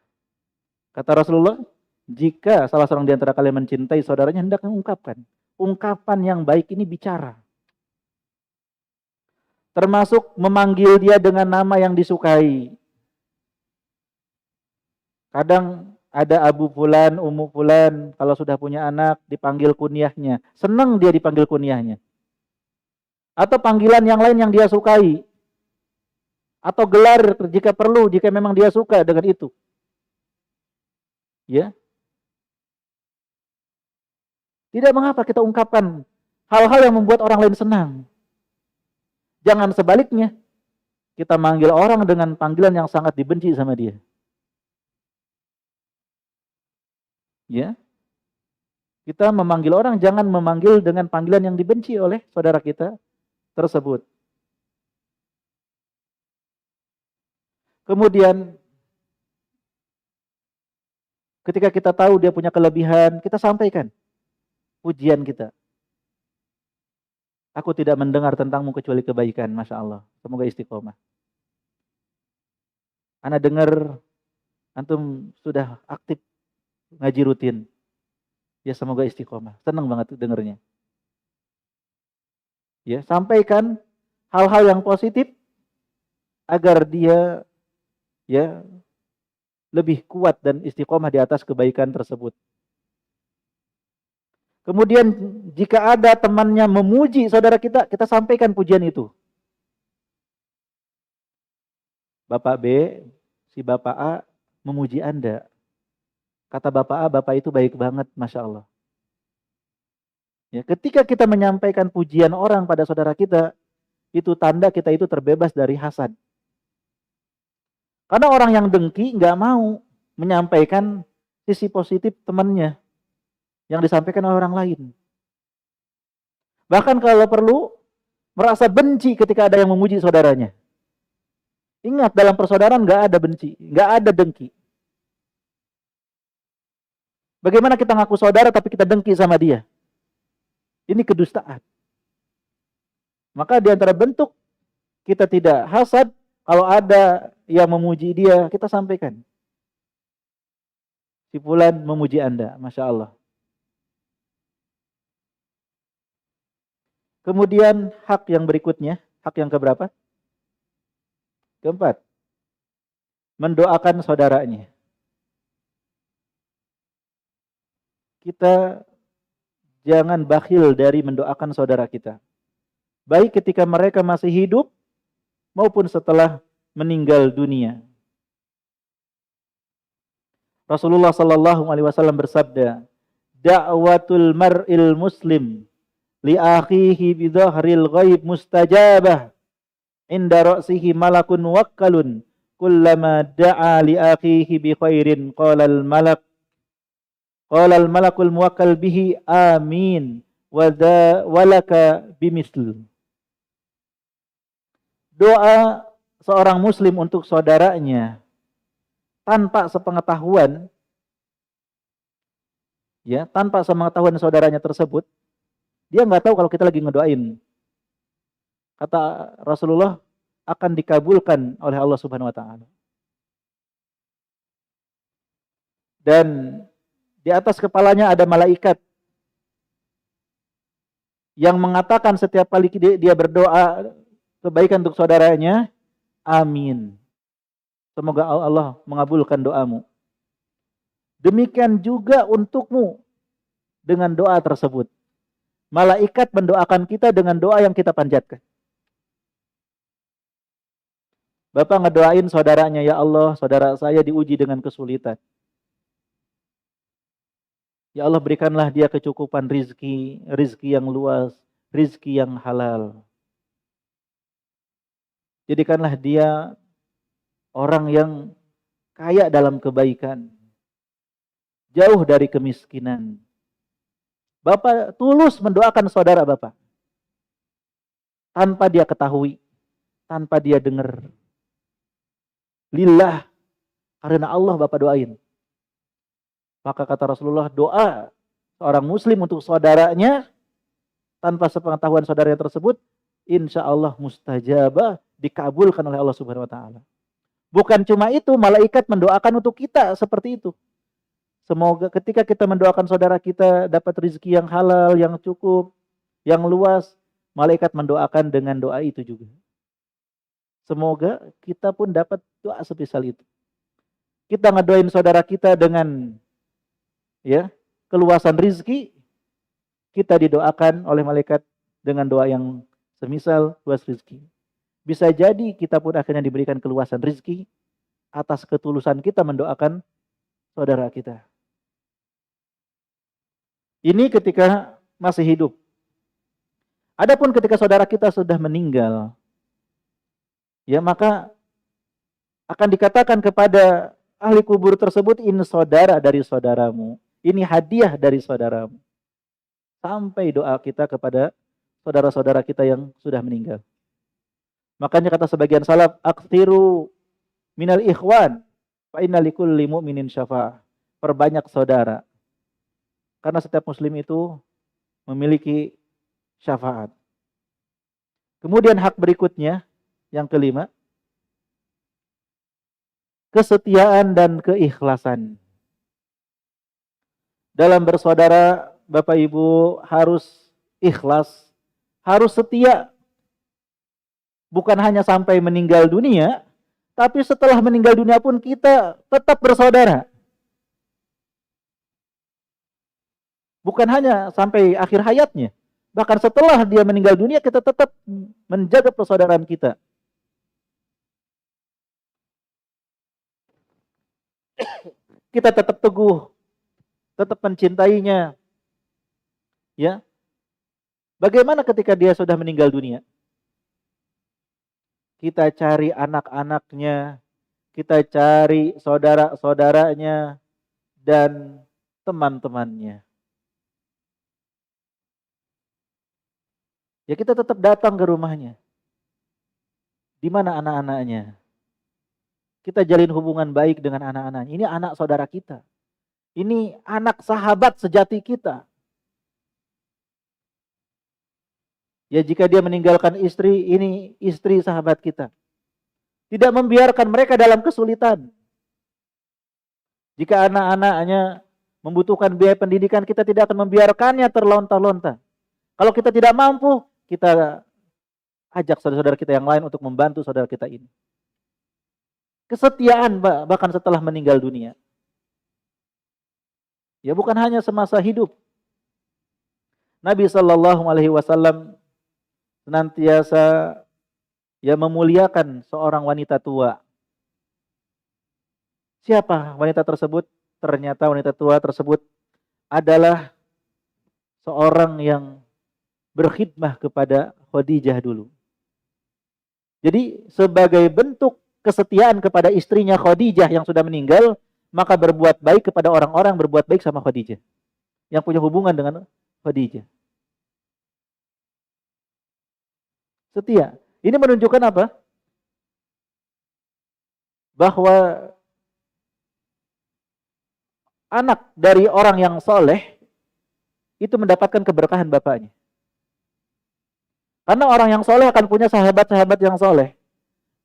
Kata Rasulullah, jika salah seorang di antara kalian mencintai saudaranya, hendaknya ungkapkan. Ungkapan yang baik ini bicara. Termasuk memanggil dia dengan nama yang disukai. Kadang ada Abu Fulan, Ummu Fulan, kalau sudah punya anak dipanggil kunyahnya. Senang dia dipanggil kunyahnya. Atau panggilan yang lain yang dia sukai. Atau gelar jika perlu, jika memang dia suka dengan itu. Ya. Tidak mengapa kita ungkapkan hal-hal yang membuat orang lain senang. Jangan sebaliknya. Kita manggil orang dengan panggilan yang sangat dibenci sama dia. Ya. Kita memanggil orang, jangan memanggil dengan panggilan yang dibenci oleh saudara kita tersebut. Kemudian ketika kita tahu dia punya kelebihan, kita sampaikan pujian kita. Aku tidak mendengar tentangmu kecuali kebaikan, Masya Allah. Semoga istiqomah. Ana dengar antum sudah aktif ngaji rutin. Ya semoga istiqomah. Senang banget dengarnya. Ya, sampaikan hal-hal yang positif agar dia ya lebih kuat dan istiqomah di atas kebaikan tersebut. Kemudian jika ada temannya memuji saudara kita, kita sampaikan pujian itu. Bapak B, si Bapak A memuji Anda. Kata Bapak A, Bapak itu baik banget, Masya Allah. Ya, ketika kita menyampaikan pujian orang pada saudara kita, itu tanda kita itu terbebas dari hasad. Karena orang yang dengki nggak mau menyampaikan sisi positif temannya yang disampaikan oleh orang lain. Bahkan kalau perlu merasa benci ketika ada yang memuji saudaranya. Ingat, dalam persaudaraan nggak ada benci, nggak ada dengki. Bagaimana kita ngaku saudara tapi kita dengki sama dia? Ini kedustaan. Maka di antara bentuk kita tidak hasad, kalau ada yang memuji dia, kita sampaikan. Si fulan memuji Anda, Masya Allah. Kemudian hak yang berikutnya, hak yang keberapa? Keempat. Mendoakan saudaranya. Kita jangan bakhil dari mendoakan saudara kita. Baik ketika mereka masih hidup maupun setelah meninggal dunia. Rasulullah sallallahu alaihi wasallam bersabda, "Da'watul mar'il muslim li akhihi bi dhahril ghaib mustajabah. Inda ra'sihi malakun muwakkalun kullama da'a li akhihi bi khairin qala al malakul muwakkal bihi amin wa laka bimisl." Doa seorang muslim untuk saudaranya tanpa sepengetahuan, ya, tanpa sepengetahuan saudaranya tersebut, dia nggak tahu kalau kita lagi ngedoain. Kata Rasulullah, akan dikabulkan oleh Allah Subhanahu wa taala. Dan di atas kepalanya ada malaikat yang mengatakan setiap kali dia berdoa kebaikan untuk saudaranya, amin. Semoga Allah mengabulkan doamu. Demikian juga untukmu dengan doa tersebut. Malaikat mendoakan kita dengan doa yang kita panjatkan. Bapak ngedoain saudaranya, ya Allah, saudara saya diuji dengan kesulitan. Ya Allah, berikanlah dia kecukupan rizki, rizki yang luas, rizki yang halal. Jadikanlah dia orang yang kaya dalam kebaikan, jauh dari kemiskinan. Bapak tulus mendoakan saudara Bapak, tanpa dia ketahui, tanpa dia dengar. Lillah, karena Allah Bapak doain. Maka kata Rasulullah, doa seorang muslim untuk saudaranya tanpa sepengetahuan saudaranya tersebut, insya Allah mustajabah, dikabulkan oleh Allah Subhanahu wa taala. Bukan cuma itu, malaikat mendoakan untuk kita seperti itu. Semoga ketika kita mendoakan saudara kita dapat rezeki yang halal, yang cukup, yang luas, malaikat mendoakan dengan doa itu juga. Semoga kita pun dapat doa spesial itu. Kita ngedoain saudara kita dengan ya keluasan rizki, kita didoakan oleh malaikat dengan doa yang semisal luas rizki. Bisa jadi kita pun akhirnya diberikan keluasan rizki atas ketulusan kita mendoakan saudara kita. Ini ketika masih hidup. Adapun ketika saudara kita sudah meninggal, ya maka akan dikatakan kepada ahli kubur tersebut, ini saudara dari saudaramu, ini hadiah dari saudaramu. Sampai doa kita kepada saudara-saudara kita yang sudah meninggal. Makanya kata sebagian salaf, aktsiru minal ikhwan, fa inna likulli mu'minin syafa'ah. Perbanyak saudara. Karena setiap muslim itu memiliki syafaat. Kemudian hak berikutnya, yang kelima, kesetiaan dan keikhlasan. Dalam bersaudara, Bapak Ibu harus ikhlas, harus setia. Bukan hanya sampai meninggal dunia, tapi setelah meninggal dunia pun kita tetap bersaudara. Bukan hanya sampai akhir hayatnya, bahkan setelah dia meninggal dunia kita tetap menjaga persaudaraan kita. Kita tetap teguh, tetap mencintainya. Ya. Bagaimana ketika dia sudah meninggal dunia? Kita cari anak-anaknya, kita cari saudara-saudaranya dan teman-temannya. Ya kita tetap datang ke rumahnya. Di mana anak-anaknya? Kita jalin hubungan baik dengan anak-anaknya. Ini anak saudara kita. Ini anak sahabat sejati kita. Ya jika dia meninggalkan istri, ini istri sahabat kita. Tidak membiarkan mereka dalam kesulitan. Jika anak-anaknya membutuhkan biaya pendidikan, kita tidak akan membiarkannya terlontar-lontar. Kalau kita tidak mampu, kita ajak saudara-saudara kita yang lain untuk membantu saudara kita ini. Kesetiaan bahkan setelah meninggal dunia. Ya bukan hanya semasa hidup. Nabi SAW senantiasa ya memuliakan seorang wanita tua. Siapa wanita tersebut? Ternyata wanita tua tersebut adalah seorang yang berkhidmah kepada Khadijah dulu. Jadi sebagai bentuk kesetiaan kepada istrinya Khadijah yang sudah meninggal, maka berbuat baik kepada orang-orang, berbuat baik sama Khadijah. Yang punya hubungan dengan Khadijah. Setia. Ini menunjukkan apa? Bahwa anak dari orang yang soleh itu mendapatkan keberkahan bapaknya. Karena orang yang soleh akan punya sahabat-sahabat yang soleh.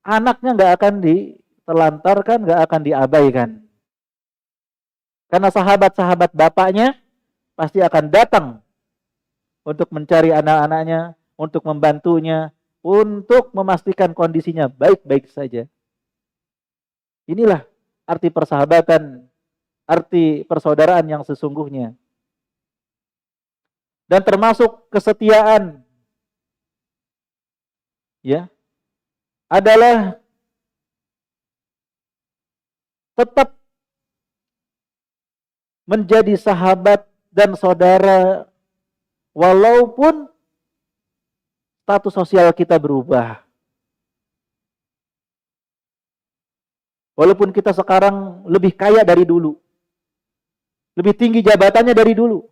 Anaknya nggak akan ditelantarkan, nggak akan diabaikan. Karena sahabat-sahabat bapaknya pasti akan datang untuk mencari anak-anaknya, untuk membantunya, untuk memastikan kondisinya baik-baik saja. Inilah arti persahabatan, arti persaudaraan yang sesungguhnya. Dan termasuk kesetiaan, ya, adalah tetap menjadi sahabat dan saudara walaupun status sosial kita berubah. Walaupun kita sekarang lebih kaya dari dulu. Lebih tinggi jabatannya dari dulu.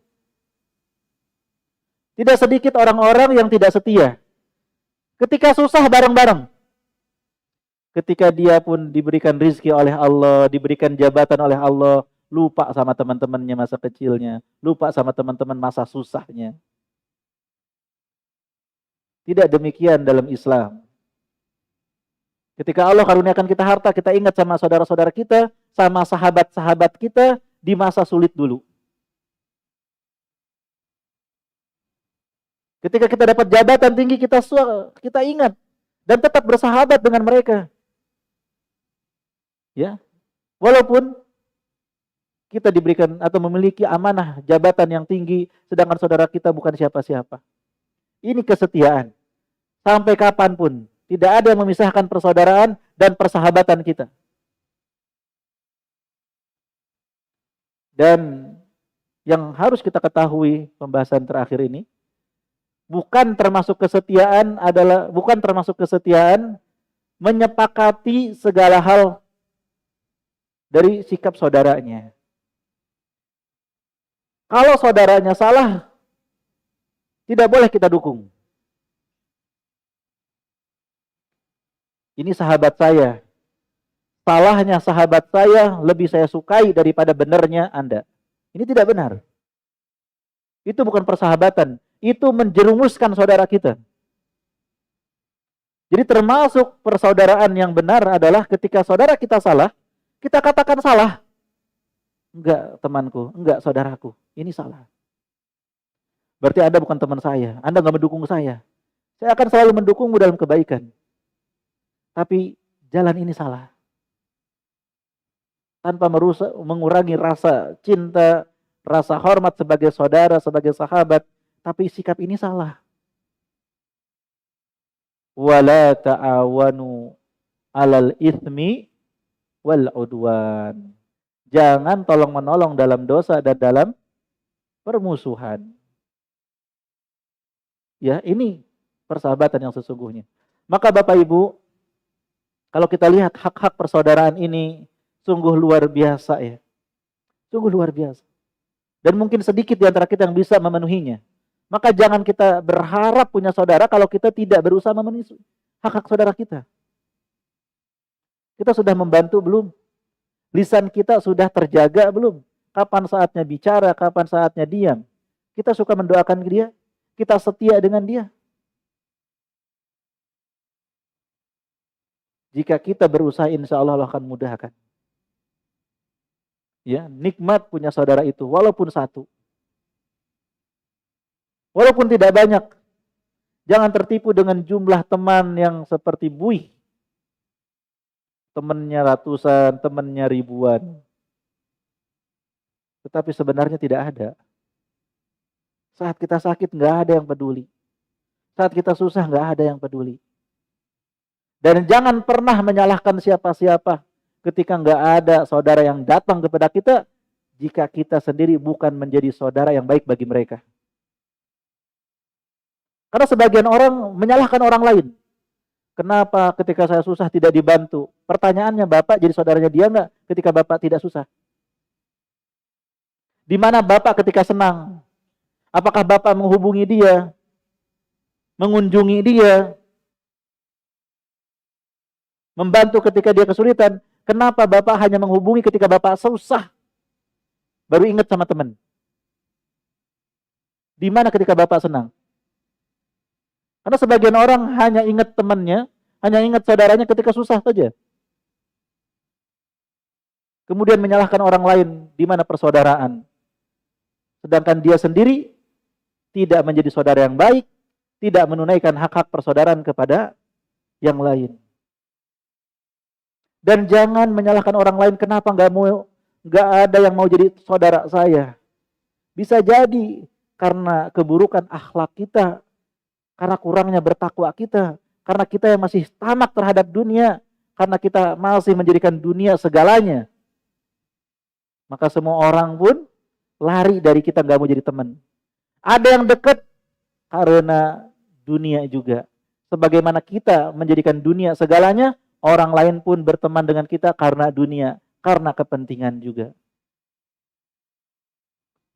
Tidak sedikit orang-orang yang tidak setia. Ketika susah bareng-bareng. Ketika dia pun diberikan rizki oleh Allah, diberikan jabatan oleh Allah, lupa sama teman-temannya masa kecilnya, lupa sama teman-teman masa susahnya. Tidak demikian dalam Islam. Ketika Allah karuniakan kita harta, kita ingat sama saudara-saudara kita, sama sahabat-sahabat kita di masa sulit dulu. Ketika kita dapat jabatan tinggi, kita ingat dan tetap bersahabat dengan mereka. Ya, walaupun kita diberikan atau memiliki amanah jabatan yang tinggi, sedangkan saudara kita bukan siapa-siapa. Ini kesetiaan. Sampai kapanpun. Tidak ada yang memisahkan persaudaraan dan persahabatan kita. Dan yang harus kita ketahui pembahasan terakhir ini, bukan termasuk kesetiaan menyepakati segala hal dari sikap saudaranya. Kalau saudaranya salah, tidak boleh kita dukung. Ini sahabat saya. Salahnya sahabat saya lebih saya sukai daripada benarnya Anda. Ini tidak benar. Itu bukan persahabatan. Itu menjerumuskan saudara kita. Jadi termasuk persaudaraan yang benar adalah ketika saudara kita salah, kita katakan salah. Enggak temanku, enggak saudaraku. Ini salah. Berarti Anda bukan teman saya. Anda enggak mendukung saya. Saya akan selalu mendukungmu dalam kebaikan. Tapi jalan ini salah. Tanpa mengurangi rasa cinta, rasa hormat sebagai saudara, sebagai sahabat. Tapi sikap ini salah. Wala ta'awanu alal ithmi wal udwan. Jangan tolong menolong dalam dosa dan dalam permusuhan. Ya, ini persahabatan yang sesungguhnya. Maka Bapak Ibu, kalau kita lihat hak-hak persaudaraan ini sungguh luar biasa ya. Sungguh luar biasa. Dan mungkin sedikit di antara kita yang bisa memenuhinya. Maka jangan kita berharap punya saudara kalau kita tidak berusaha memenuhi hak-hak saudara kita. Kita sudah membantu belum? Lisan kita sudah terjaga belum? Kapan saatnya bicara, kapan saatnya diam? Kita suka mendoakan dia, kita setia dengan dia. Jika kita berusaha, insya Allah akan mudahkan. Ya, nikmat punya saudara itu, walaupun satu. Walaupun tidak banyak. Jangan tertipu dengan jumlah teman yang seperti buih. Temannya ratusan, temannya ribuan. Tetapi sebenarnya tidak ada. Saat kita sakit, nggak ada yang peduli. Saat kita susah, nggak ada yang peduli. Dan jangan pernah menyalahkan siapa-siapa ketika nggak ada saudara yang datang kepada kita, jika kita sendiri bukan menjadi saudara yang baik bagi mereka. Karena sebagian orang menyalahkan orang lain. Kenapa ketika saya susah tidak dibantu? Pertanyaannya, Bapak jadi saudaranya dia nggak ketika Bapak tidak susah? Di mana Bapak ketika senang? Apakah Bapak menghubungi dia? Mengunjungi dia? Membantu ketika dia kesulitan? Kenapa Bapak hanya menghubungi ketika Bapak susah? Baru ingat sama teman. Di mana ketika Bapak senang? Karena sebagian orang hanya ingat temannya, hanya ingat saudaranya ketika susah saja. Kemudian menyalahkan orang lain, di mana persaudaraan. Sedangkan dia sendiri tidak menjadi saudara yang baik, tidak menunaikan hak-hak persaudaraan kepada yang lain. Dan jangan menyalahkan orang lain, kenapa nggak ada yang mau jadi saudara saya. Bisa jadi karena keburukan akhlak kita, karena kurangnya bertakwa kita, karena kita yang masih tamak terhadap dunia, karena kita masih menjadikan dunia segalanya. Maka semua orang pun lari dari kita, nggak mau jadi teman. Ada yang dekat karena dunia juga. Sebagaimana kita menjadikan dunia segalanya, orang lain pun berteman dengan kita karena dunia, karena kepentingan juga.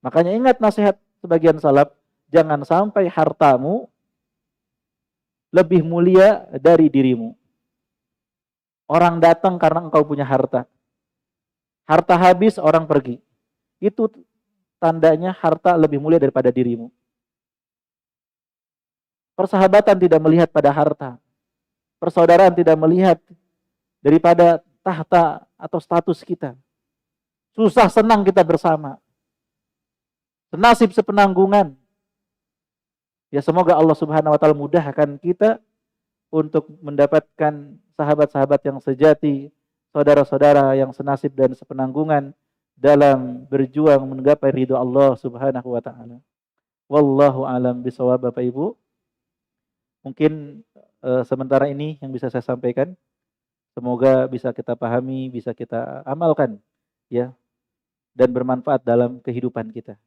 Makanya ingat nasihat sebagian salaf, jangan sampai hartamu lebih mulia dari dirimu. Orang datang karena engkau punya harta. Harta habis, orang pergi. Itu tandanya harta lebih mulia daripada dirimu. Persahabatan tidak melihat pada harta. Persaudaraan tidak melihat daripada tahta atau status kita. Susah senang kita bersama. Senasib sepenanggungan. Ya semoga Allah Subhanahu wa taala mudahkan kita untuk mendapatkan sahabat-sahabat yang sejati, saudara-saudara yang senasib dan sepenanggungan dalam berjuang menggapai ridho Allah Subhanahu wa taala. Wallahu alam bisawab, Bapak Ibu. Mungkin sementara ini yang bisa saya sampaikan. Semoga bisa kita pahami, bisa kita amalkan ya, dan bermanfaat dalam kehidupan kita.